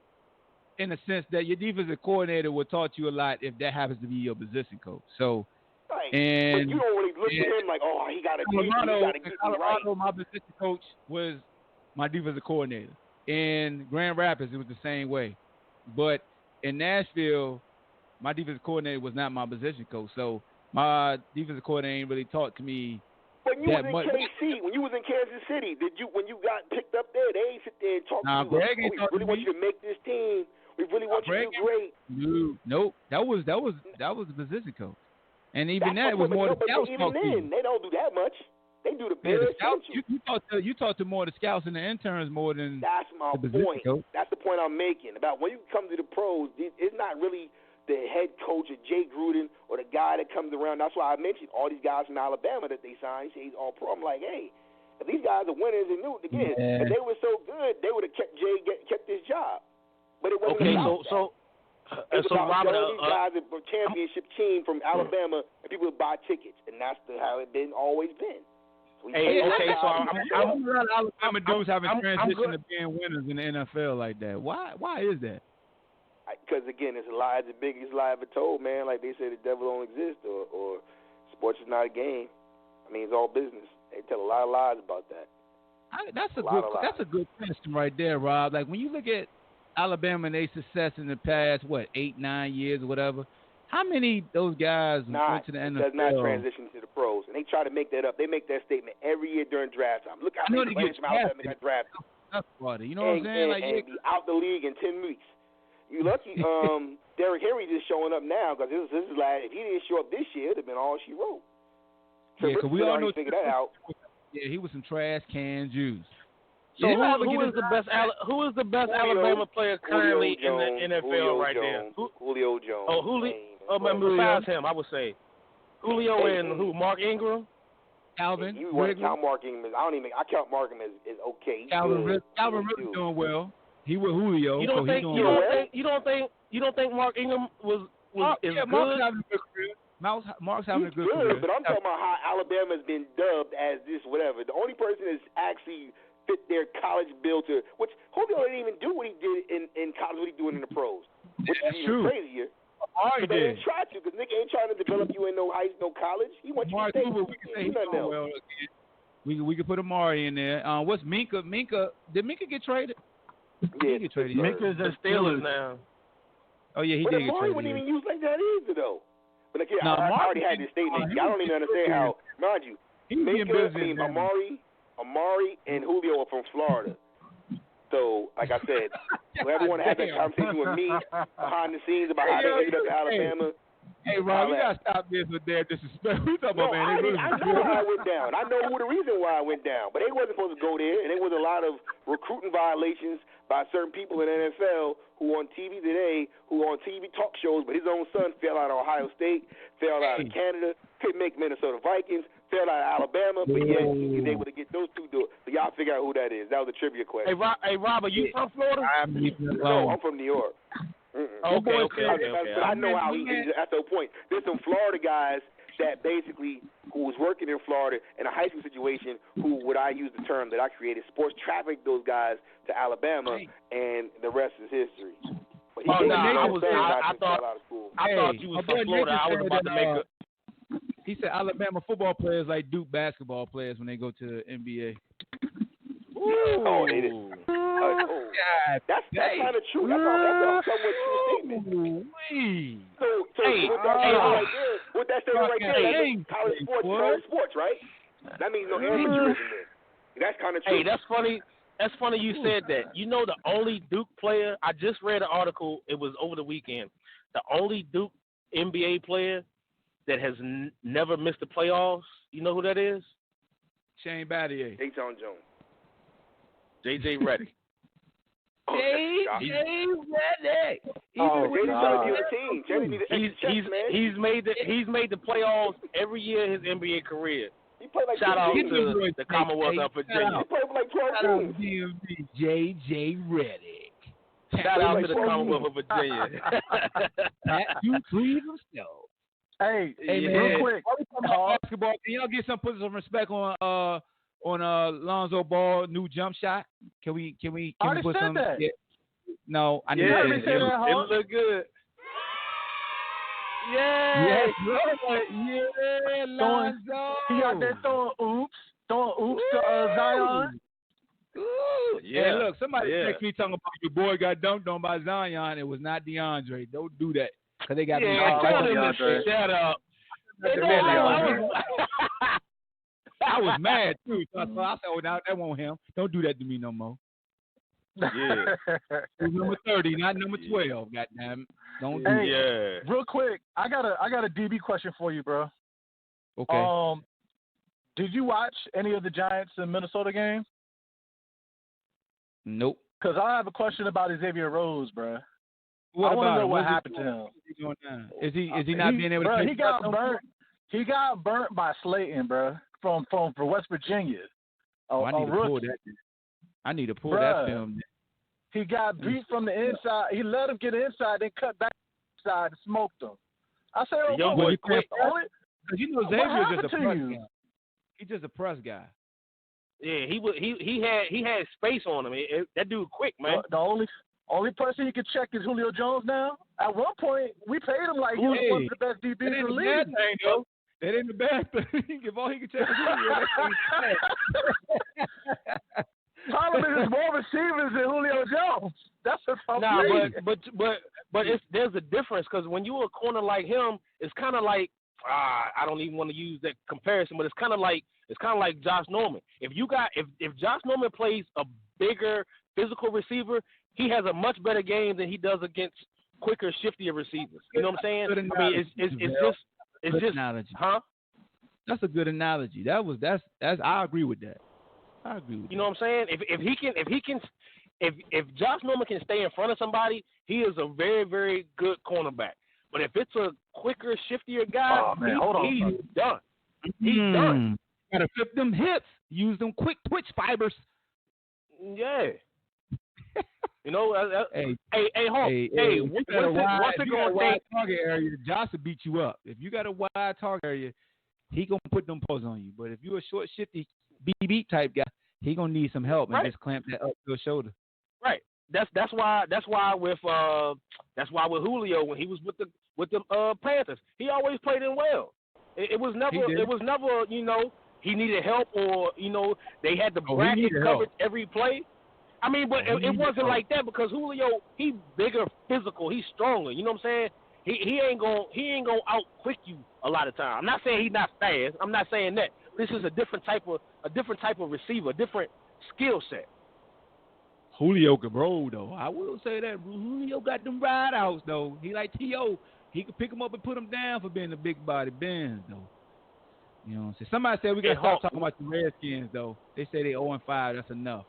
C: in the sense that your defensive coordinator will taught you a lot if that happens to be your position coach. So.
H: Right.
C: And
H: but you don't really look at him like, he got to get
C: Colorado, my position coach was my defensive coordinator. In Grand Rapids, it was the same way. But in Nashville, my defensive coordinator was not my position coach. So my defensive coordinator ain't really taught to me
H: When you was in KC, when you was in Kansas City, when you got picked up there, they ain't sit there and talk to you.
C: Greg
H: we really want you to make this team. We really want you to do great.
C: Nope. That was the position coach. And even that was more the scouts.
H: Even then, they don't do that much. They do the bare
C: scouts. You talk to more the scouts and the interns more than
H: that's my
C: the
H: point.
C: Coach.
H: That's the point I'm making about when you come to the pros. It's not really the head coach or Jay Gruden or the guy that comes around. That's why I mentioned all these guys from Alabama that they signed. He said he's all pro. I'm like, hey, if these guys are winners and knew again, if they were so good, they would have kept Jay kept his job. But it wasn't about that.
G: Robert,
H: these guys are a championship team from Alabama, and people would buy tickets, and that's how it always been. So
C: Alabama dudes haven't transitioned to being winners in the NFL like that. Why is that?
H: Because again, it's a lie. It's the biggest lie ever told, man. Like they say, the devil don't exist, or sports is not a game. I mean, it's all business. They tell a lot of lies about that.
C: That's a good question right there, Rob. Like when you look at Alabama and their success in the past, 8-9 years or whatever, how many of those guys went to the NFL?
H: Does not transition to the pros, and they try to make that up. They make that statement every year during draft time. Look how many players from Alabama got drafted.
C: That's funny. You know what I'm saying?
H: And be out the league in 10 weeks. You lucky. Derrick Henry just showing up now because this is like if he didn't show up this year, it'd have been all she wrote.
C: Yeah, because we all know
H: figured that out.
C: Yeah, he was some trash can juice.
G: So who is the best Alabama player currently in the NFL right now?
H: Julio Jones.
G: Oh, besides him, I would say Julio and who? Mark Ingram.
C: Calvin.
H: You want to count Mark Ingram? I count Mark Ingram as okay.
C: Calvin Ridley's doing well. He with Julio.
G: You don't think Mark Ingram is good?
C: Mark's having a good career. Mark's having a good career.
H: But I'm talking about how Alabama's been dubbed as this whatever. The only person that's actually fit their college bill to which Julio didn't even do what he did in college, what he's doing in the pros. Which is even crazier. But they didn't try to because Nick ain't trying to develop you in no college. He wants you to stay.
C: We could put Amari in there. What's Minka? Did Minka get traded?
H: Yeah,
C: he get traded.
G: Minka's the Steelers now.
C: Oh yeah, he did get traded.
H: Amari wasn't even used like that either though. But again, I already had this statement. I don't even understand how. Mind you, Amari and Julio are from Florida. So, like I said, whoever want to have that conversation with me behind the scenes about how they ended up in Alabama.
C: Hey, Rob, you got to stop this with their disrespect.
H: I know how it went down. I know the reason why it went down. But they wasn't supposed to go there, and there was a lot of recruiting violations by certain people in the NFL who on TV today, who on TV talk shows, but his own son fell out of Ohio State, fell out of Canada, couldn't make Minnesota Vikings, fell out of Alabama, but yet he was able to get those two doors. So y'all figure out who that is. That was a trivia question.
G: Hey, Rob, are you from Florida?
H: No, I'm from New York.
G: Okay.
H: But I know how he is. That's the point. There's some Florida guys that basically who was working in Florida in a high school situation who, would I use the term that I created, sports trafficked those guys to Alabama, and the rest is history. But he
G: I thought you was from Florida. I was about to make a...
C: He said Alabama football players like Duke basketball players when they go to the NBA.
H: Oh, it is. That's kind of true. That's a somewhat true statement. With that statement right there, that means college sports, right? That means no amateurism there. That's kind of true.
G: Hey, that's funny. That's funny you said that. You know the only Duke player, I just read an article, it was over the weekend, the only Duke NBA player that has never missed the playoffs, you know who that is?
C: Shane Battier.
H: Dayton Jones.
G: J.J. Redick.
C: J.J. Redick.
G: He's made the playoffs every year in his NBA career.
H: He played like
G: Shout out to the Commonwealth of Virginia.
H: He played for like 12
C: games. J.J. Redick.
G: Shout out to the Commonwealth of Virginia.
C: You please himself.
D: Hey, real quick.
C: Basketball. Can y'all put some respect on Lonzo Ball new jump shot? Can we put some?
D: That.
C: Yeah. No, I need
G: to
C: say
G: it. It look good.
C: Yes, yeah, Lonzo.
D: He out there throwing oops to Zion.
C: Ooh. Yeah. Hey, look, somebody text me talking about your boy got dunked on by Zion. It was not DeAndre. Don't do that. Because they got me.
G: Shut up.
C: I was mad, too. So I said, oh, now that won't him. Don't do that to me no more.
G: Yeah.
C: It was number 30, not number 12, goddamn. Don't do
D: that. Real quick, I got a DB question for you, bro.
C: Okay.
D: Did you watch any of the Giants and Minnesota game?
C: Nope.
D: Because I have a question about Xavier Rhodes, bro.
C: What
D: I want to
C: about
D: know
C: him?
D: what
C: What's
D: happened to him.
C: he doing now? Is he not being able to?
D: Bro,
C: play
D: he got
C: no
D: burnt. He got burnt by Slayton, bro, from West Virginia.
C: I need to pull
D: rookie.
C: that. I need to pull that film.
D: He got beat from the inside. He let him get inside, then cut back inside and smoked him. I said,
G: The young boy quick.
C: Because you know Xavier's just a press
D: you?
C: guy. He's just a press guy.
G: Yeah, he had space on him. That dude quick, man.
D: The only person he can check is Julio Jones now. At one point, we paid him like he was one of the best DBs in the league.
C: That ain't the bad thing. If all he can check is Julio,
D: Problem is more receivers than Julio Jones. That's a tough league.
G: but there's a difference because when you're a corner like him, it's kind of like I don't even want to use that comparison, but it's kind of like Josh Norman. If Josh Norman plays a bigger physical receiver, he has a much better game than he does against quicker, shiftier receivers. You know what I'm saying? I mean, it's just
C: analogy.
G: Huh?
C: That's a good analogy. That's I agree with that. I agree with
G: You know what I'm saying? If Josh Norman can stay in front of somebody, he is a very, very good cornerback. But if it's a quicker, shiftier guy, he's done. He's done.
C: Gotta flip them hips. Use them quick twitch fibers.
G: Yeah. You know,
C: hey,
G: Hawk. Hey, what's it going to take?
C: Target area, Josh will beat you up. If you got a wide target area, he gonna put them posts on you. But if you're a short, shifty, beat type guy, he gonna need some help and just clamp that up to his shoulder.
G: Right. That's why with Julio when he was with the Panthers, he always played in well. It was never you know he needed help or you know they had the bracket covered every play. I mean, but it wasn't like that because Julio he bigger, physical, he's stronger. You know what I'm saying? He ain't gonna out quick you a lot of time. I'm not saying he's not fast. I'm not saying that. This is a different type of receiver, a different skill set.
C: Julio can roll though. I will say that Julio got them ride outs though. He like T.O. He could pick him up and put him down for being a big body Benz though. You know what I'm saying? Somebody said we got to stop talking about the Redskins though. They say they 0-5. That's enough.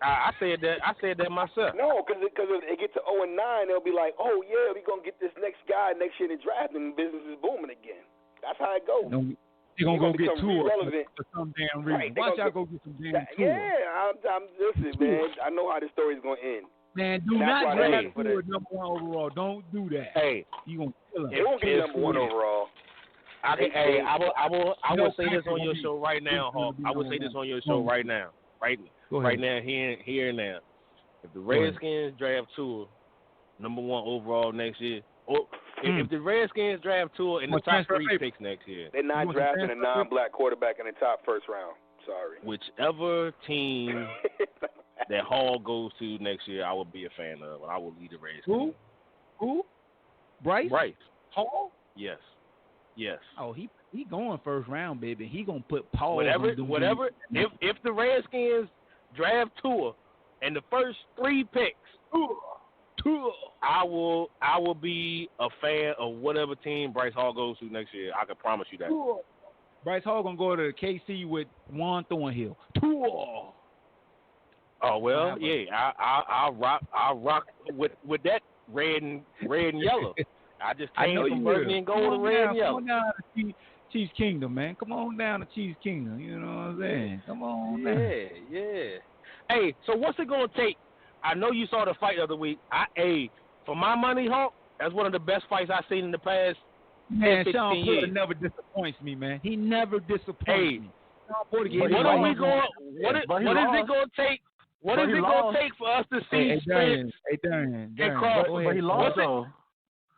G: I said that myself.
H: No, because if they get to 0-9, they'll be like, oh yeah, we're gonna get this next guy next year in the draft, and business is booming again. That's how it goes.
C: They're going to go get two for some damn reason.
H: Right,
C: Watch out go get some damn two.
H: Yeah, I'm listen, man. I know how this story's going to end.
C: Man, do not draft Tua number 1 overall. Don't do that.
G: Hey.
C: You going to kill him.
H: They won't get number 1 overall.
G: I will say this on your show right now, Hawk. I will say this on your show right now. Right now, here and now. If the Redskins draft Tua number 1 overall next year, or if the Redskins draft Tua in the top 3 picks next year,
H: they're not drafting a non-black quarterback in the top first round. Sorry.
G: Whichever team that Hall goes to next year, I will be a fan of. I will lead the Redskins.
C: Who? Bryce? Hall?
G: Yes.
C: Oh, he going first round, baby. He gonna put Paul.
G: Whatever. If the Redskins draft Tua and the first 3 picks, I will be a fan of whatever team Bryce Hall goes to next year. I can promise you that.
C: Bryce Hall gonna go to KC with Juan Thornhill.
G: Oh well, yeah. I'll rock with that red and yellow. I just came from Burgundy and gold and red and yellow.
C: Come on down to Chiefs Kingdom, man. Come on down to Chiefs Kingdom. You know what I'm saying? Come on down.
G: Yeah. Hey, so what's it gonna take? I know you saw the fight the other week. For my money, Hawk, that's one of the best fights I've seen in the past 10, 15
C: Sean
G: years.
C: Porter never disappoints me, man. He never disappoints me. Sean Porter
G: What is it going to take? What is it going to take for us to see Spence
C: and
G: Crawford?
D: But he lost though.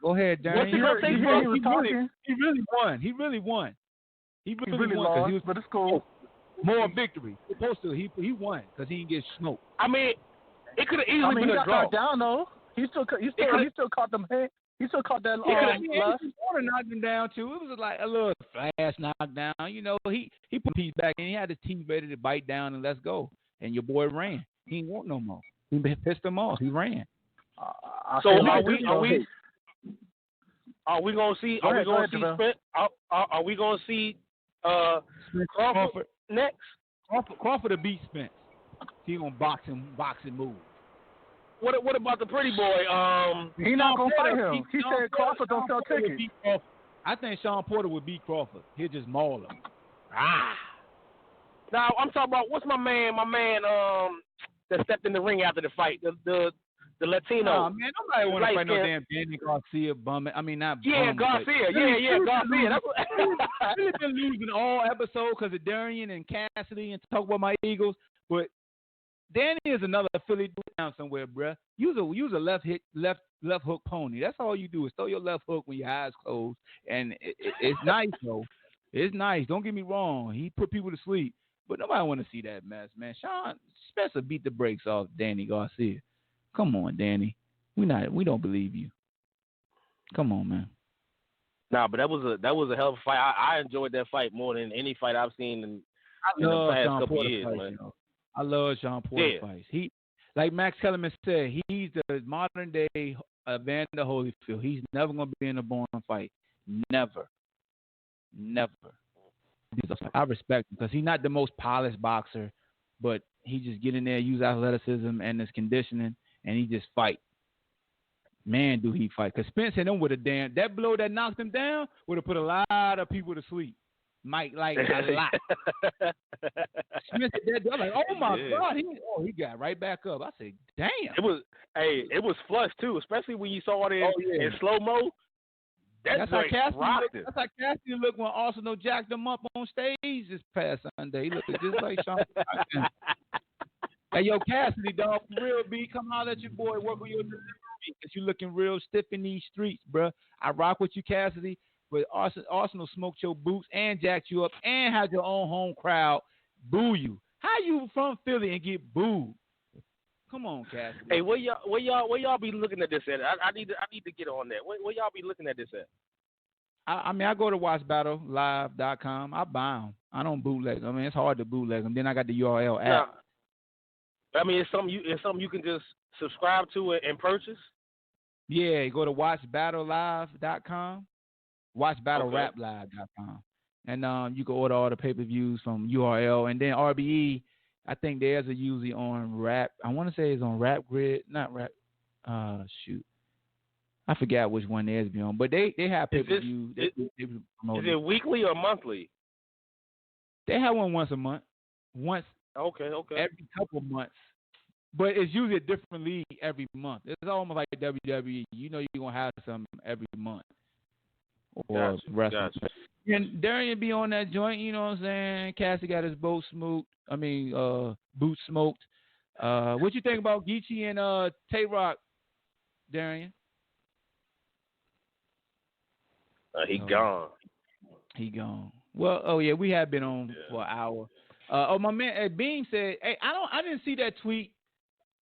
C: Go ahead, Darren.
G: What's it going to take for us?
C: He really won. He really won
D: lost,
C: he was,
D: but it's cool.
C: More victory. Supposed to. He won because he didn't get smoked.
G: I mean, it could have easily been a draw.
D: He got knocked down though. He still caught them. He still caught that.
C: Porter knocked him down too. It was like a little flash knockdown. You know, he put his back and he had his team ready to bite down and let's go. And your boy ran. He didn't want no more. He pissed him off. He ran.
G: So are we gonna see? Are we gonna see Spence? Are we gonna see Crawford next?
C: Crawford will beat Spence. He gonna box and move.
G: What about the pretty boy?
D: He not gonna fight him. He said Crawford don't sell tickets.
C: I think Sean Porter would beat Crawford. He'll just maul him.
G: Now I'm talking about what's my man that stepped in the ring after the fight, the Latino.
C: Oh man, nobody want to fight no damn Danny Garcia bum. I mean not.
G: Yeah, Garcia. Yeah, Garcia. That's what
C: I've been losing all episodes because of Darian and Cassidy and talk about my Eagles, but Danny is another Philly dude down somewhere, bruh. Use a left hook pony. That's all you do is throw your left hook when your eyes closed, and it's nice though. It's nice. Don't get me wrong. He put people to sleep, but nobody want to see that mess, man. Sean Spencer beat the brakes off Danny Garcia. Come on, Danny. We don't believe you. Come on, man.
G: Nah, but that was a hell of a fight. I enjoyed that fight more than any fight I've seen in the past couple of years, man.
C: I love Sean Porter fights. He, like Max Kellerman said, he's the modern day Evander Holyfield. He's never gonna be in a boring fight. Never. I respect him because he's not the most polished boxer, but he just get in there, use athleticism and his conditioning, and he just fight. Man, do he fight? Because Spence hit him with that blow that knocked him down would have put a lot of people to sleep. Mike, like a lot. Smith did that. I'm like, oh my God, he got right back up. I said, damn.
G: It was flush too, especially when you saw it in slow mo. That's how
C: Cassidy looked when Arsenal jacked him up on stage this past Sunday. He looked just like Sean. Hey, yo, Cassidy, dog, for real, B, come holler at your boy, work on your delivery, because you looking real stiff in these streets, bruh. I rock with you, Cassidy. But Arsenal smoked your boots and jacked you up and had your own home crowd boo you. How you from Philly and get booed? Come on, Cassidy.
G: Hey, where y'all be looking at this at? I need to get on that. Where y'all be looking at this at?
C: I mean, I go to watchbattlelive.com. I buy them. I don't bootleg. I mean, it's hard to bootleg them. Then I got the URL app.
G: I mean, it's something you can just subscribe to and purchase.
C: Yeah, go to watchbattlelive.com. WatchBattleRapLive.com. And you can order all the pay-per-views from URL. And then RBE, I think there's a usually on Rap. I want to say it's on Rap Grid. Not Rap. Shoot. I forgot which one theirs be on. But they have pay-per-views. Is
G: it weekly or monthly?
C: They have one once a month.
G: Okay.
C: Every couple months. But it's usually a different league every month. It's almost like WWE. You know you're going to have some every month. Or wrestling. And Darian be on that joint, you know what I'm saying? Cassie got his boot smoked. Boots smoked. What you think about Geechee and Tay-Rock, Darian?
G: He gone.
C: He gone. Well, we have been on for an hour. My man Beam said, hey, I didn't see that tweet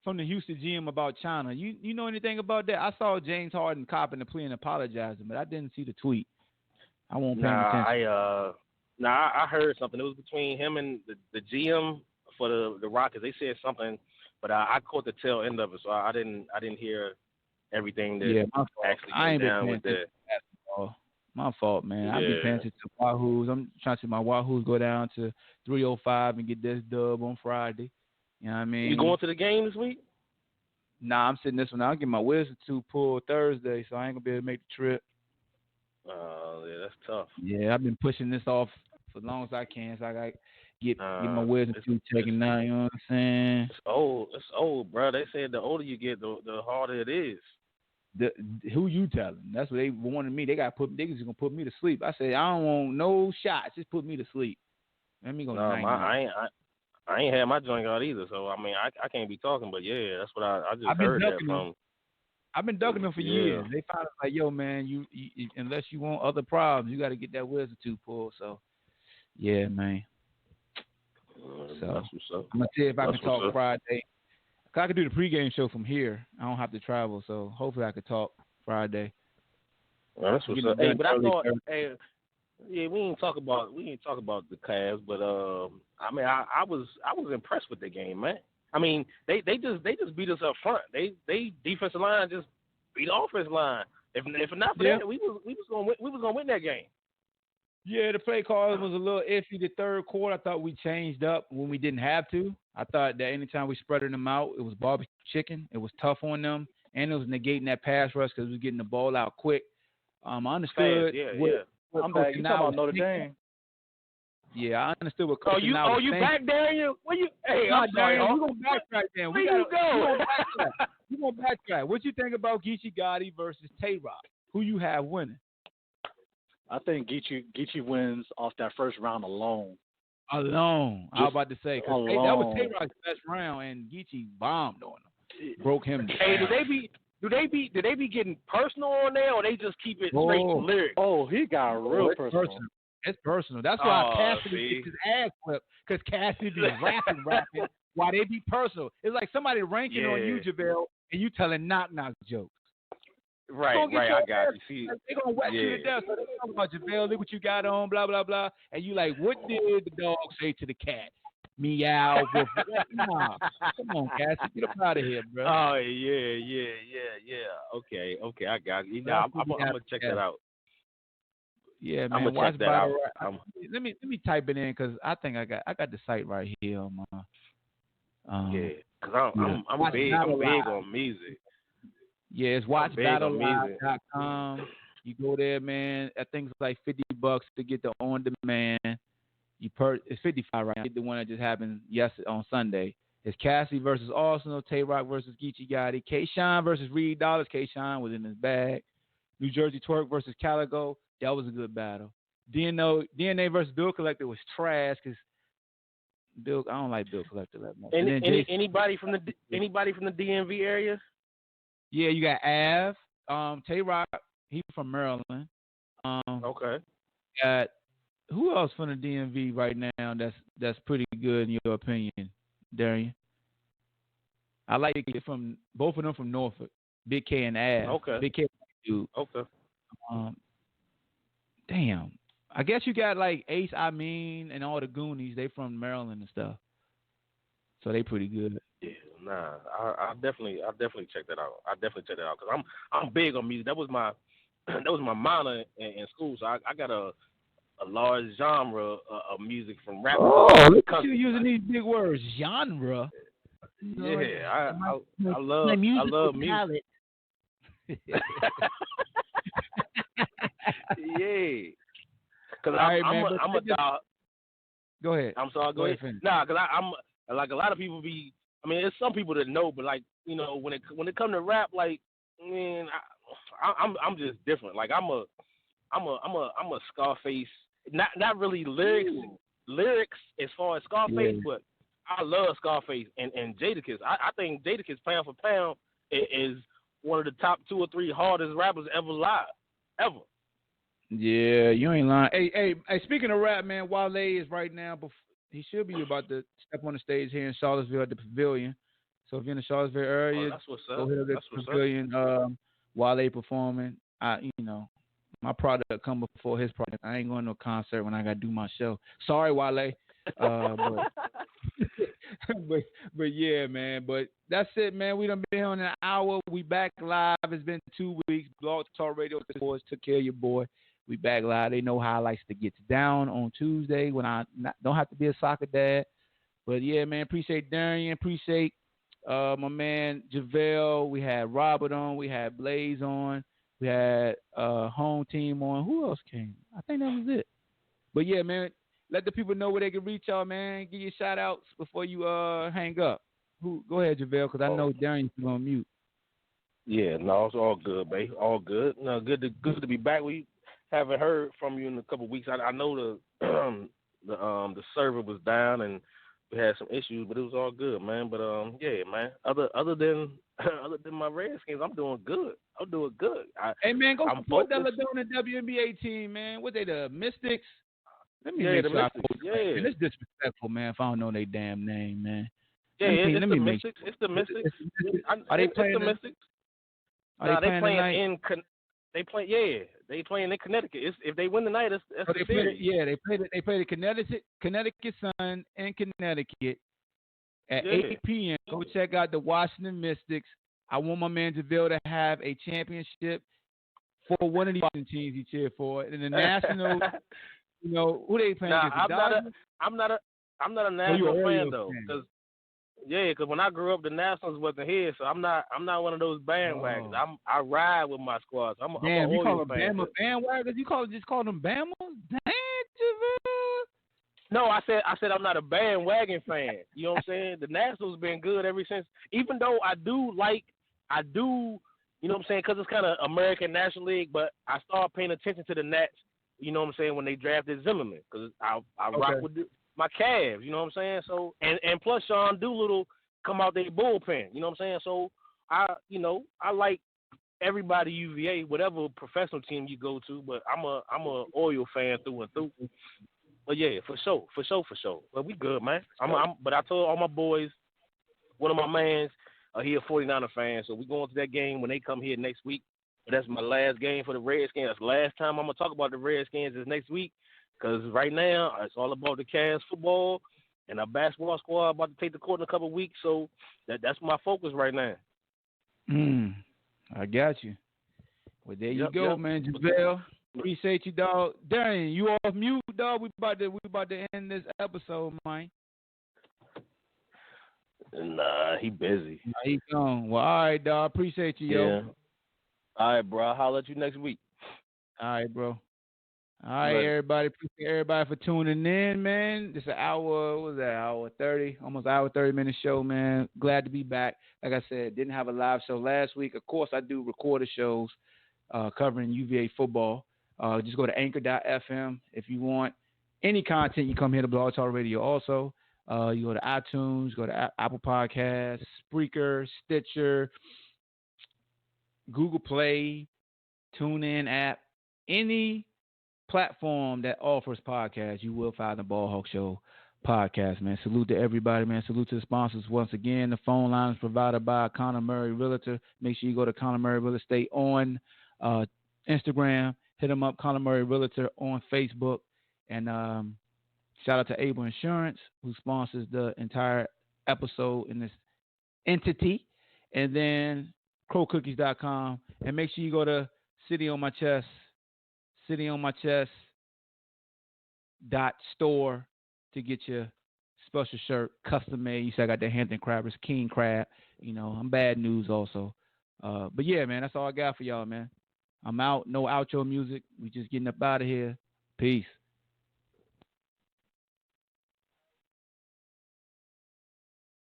C: from the Houston GM about China. You know anything about that? I saw James Harden copping the plea and apologizing, but I didn't see the tweet. I won't pay attention.
G: I heard something. It was between him and the GM for the Rockets. They said something, but I caught the tail end of it, so I didn't hear everything that actually went down with that.
C: My fault, man. I've been paying attention to Wahoos. I'm trying to see my Wahoos go down to 305 and get this dub on Friday. You know what I mean?
G: You going to the game this week?
C: Nah, I'm sitting this one out. I'll get my wisdom tooth pulled Thursday, so I ain't going to be able to make the trip.
G: Yeah, that's tough.
C: Yeah, I've been pushing this off for as long as I can, so I got to get my wisdom tooth taken now, you know what I'm saying?
G: It's old, bro. They said the older you get, the harder it is.
C: Who you telling? That's what they wanted me. They just gonna put me to sleep. I said I don't want no shots. Just put me to sleep. Let me go.
G: I ain't had my joint out either, so I mean I can't be talking, but yeah, that's what I just heard that from.
C: I've been ducking them for years. They found out like, yo, man, you unless you want other problems, you got to get that wisdom tooth pulled. So, yeah, man. So
G: that's what's up.
C: I'm gonna see if I can talk Friday. I could do the pregame show from here. I don't have to travel, so hopefully I could talk Friday.
G: Well, that's what's up. Hey, but I thought, we ain't talk about the Cavs, but I mean, I was impressed with the game, man. I mean, they just beat us up front. They defensive line just beat the offensive line. If not for that, we was gonna win that game.
C: Yeah, the play calling was a little iffy the third quarter. I thought we changed up when we didn't have to. I thought that anytime we spreaded them out, it was barbecue chicken. It was tough on them, and it was negating that pass rush because we were getting the ball out quick. I understood. What
D: I'm back. You talking about Notre Dame?
C: Yeah, I understood what Coach
G: you back, Daniel? Where you? Hey,
C: no,
G: I'm sorry.
C: Daniel, we're gonna backtrack then.
G: Where you go?
C: We're gonna backtrack. What you think about Geechee Gotti versus Tay-Rock? Who you have winning?
D: I think Geechee wins off that first round alone.
C: I was about to say, because that was Tay-Rock's best round, and Geechee bombed on him, broke him down.
G: Hey, do they be getting personal on there, or they just keep it straight to lyrics?
D: Oh, he got real personal.
C: It's personal. That's why Cassidy gets his ass flipped, because Cassidy be rapping while they be personal. It's like somebody ranking on you, JaVale, and you telling knock-knock jokes.
G: Right, I got you. See,
C: they're going to wet you to death. So they talk about JaVale, look what you got on, blah, blah, blah. And you like, what did the dog say to the cat? Meow. Nah. Come on, Cassidy. Get up out of here, bro.
G: Oh, yeah. Okay, I got you. Nah, I'm going to check that out.
C: Yeah, man.
G: I'm going to check that out.
C: Let me type it in, because I think I got the site right here on my...
G: because I'm big on music.
C: Yeah, it's watchbattlelive.com. You go there, man. I think it's like $50 to get the on demand. It's $55 right now. The one that just happened on Sunday. It's Cassie versus Arsenal, Tay-Rock versus Geechee Gotti, K-Shine versus Reed Dollars. K-Shine was in his bag. New Jersey Twerk versus Caligo. That was a good battle. DNA versus Bill Collector was trash because I don't like Bill Collector that much.
G: Anybody from the DMV area?
C: Yeah, you got Av, Tay-Rock. He from Maryland.
G: Okay.
C: Got who else from the DMV right now that's pretty good in your opinion, Darian? I like it from both of them from Norfolk, Big K and Av.
G: Okay.
C: Big K, dude.
G: Okay.
C: Damn. I guess you got like Ace, and all the Goonies. They from Maryland and stuff, so they pretty good.
G: Yeah, nah. I definitely check that out. Because I'm big on music. That was my minor in school. So I got a large genre of music from rap.
C: Oh, look at you using these big words, genre.
G: Yeah, I love music. Yeah. Because I'm a dog.
C: Go ahead.
G: I'm sorry. Go ahead. Nah, because I'm like a lot of people be. I mean, there's some people that know, but like when it comes to rap, like man, I'm just different. Like I'm a Scarface. Not really lyrics as far as Scarface, but I love Scarface and Jadakiss. I think Jadakiss pound for pound is one of the top 2 or 3 hardest rappers ever.
C: Yeah, you ain't lying. Hey, speaking of rap, man, Wale is right now. He should be about to step on the stage here in Charlottesville at the Pavilion. So if you're in the Charlottesville area, go hit the Pavilion. Wale performing. My product come before his product. I ain't going to no concert when I got to do my show. Sorry, Wale. But yeah, man. But that's it, man. We done been here in an hour. We back live. It's been 2 weeks. BlogTalk Radio boys took care of your boy. We back live. They know how I likes to get down on Tuesday when I don't have to be a soccer dad. But yeah, man, appreciate Darian. Appreciate my man JaVale. We had Robert on. We had Blaze on. We had Home Team on. Who else came? I think that was it. But yeah, man, let the people know where they can reach y'all, man. Give you shout outs before you hang up. Go ahead, JaVale, because I know Darian's on mute.
G: Yeah, no, it's all good, babe. All good. No, good to be back. We haven't heard from you in a couple of weeks. I know the server was down and we had some issues, but it was all good, man. But yeah, man. Other than my Redskins, I'm doing good. Hey man, go support that Ladona WNBA team, man. What they, the Mystics? Let me make sure I post. Yeah, man, it's disrespectful, man. If I don't know their damn name, man. Yeah, it's the Mystics. It's the Mystics. Are they playing the Mystics? Are they playing tonight? They playing in Connecticut. If they win tonight, that's the series. They play the Connecticut Sun in Connecticut at 8 p.m. Go check out the Washington Mystics. I want my man JaVale to have a championship for one of these teams he cheered for in the national
C: You know who they playing
G: Nah,
C: against?
G: I'm not a National fan though, because when I grew up, the Nationals wasn't here, so I'm not one of those bandwagons. I ride with my squad. So I'm an Orioles fan.
C: Bama bandwagons? You just call them Bama? Damn, Javale.
G: No, I said I'm not a bandwagon fan. You know what I'm saying? The Nationals been good ever since. Even though I do, you know what I'm saying? Because it's kind of American National League, but I started paying attention to the Nats. You know what I'm saying? When they drafted Zimmerman, because I rock with my Cavs. You know what I'm saying? So and plus Sean Doolittle come out their bullpen. You know what I'm saying? So I like everybody UVA, whatever professional team you go to, but I'm a Oriole fan through and through. But yeah, for sure. But we good, man. But I told all my boys, one of my mans, he a 49er fan, so we going to that game when they come here next week. But that's my last game for the Redskins. That's the last time I'm gonna talk about the Redskins is next week, because right now it's all about the Cavs football and our basketball squad about to take the court in a couple of weeks. So that's my focus right now.
C: I got you. Well, there you go, man. Javale, appreciate you, dog. Darian, you off mute, dog. We about to end this episode, man.
G: Nah, he busy.
C: Nah, he gone. Well, all right, dog. Appreciate you, yo.
G: All right, bro. I'll holler at you next week.
C: All right, bro. All right, everybody. Appreciate everybody for tuning in, man. This is an hour, what was that, hour 30? Almost hour 30-minute show, man. Glad to be back. Like I said, didn't have a live show last week. Of course, I do recorded shows covering UVA football. Just go to anchor.fm if you want any content. You come here to BlogTalk Radio also. You go to iTunes, go to Apple Podcasts, Spreaker, Stitcher, Google Play, TuneIn app, any platform that offers podcasts, you will find the BallHawk Show podcast, man. Salute to everybody, man. Salute to the sponsors once again. The phone line is provided by Connor Murray Realtor. Make sure you go to Connor Murray Real Estate on Instagram. Hit them up, Connor Murray Realtor on Facebook. And shout out to Able Insurance, who sponsors the entire episode in this entity. And then crowcookies.com. And make sure you go to cityonmychest.store to get your special shirt, custom made. You see I got the Hampton Crabbers, King Crab. You know, I'm bad news also. But yeah, man, that's all I got for y'all, man. I'm out. No outro music. We just getting up out of here. Peace.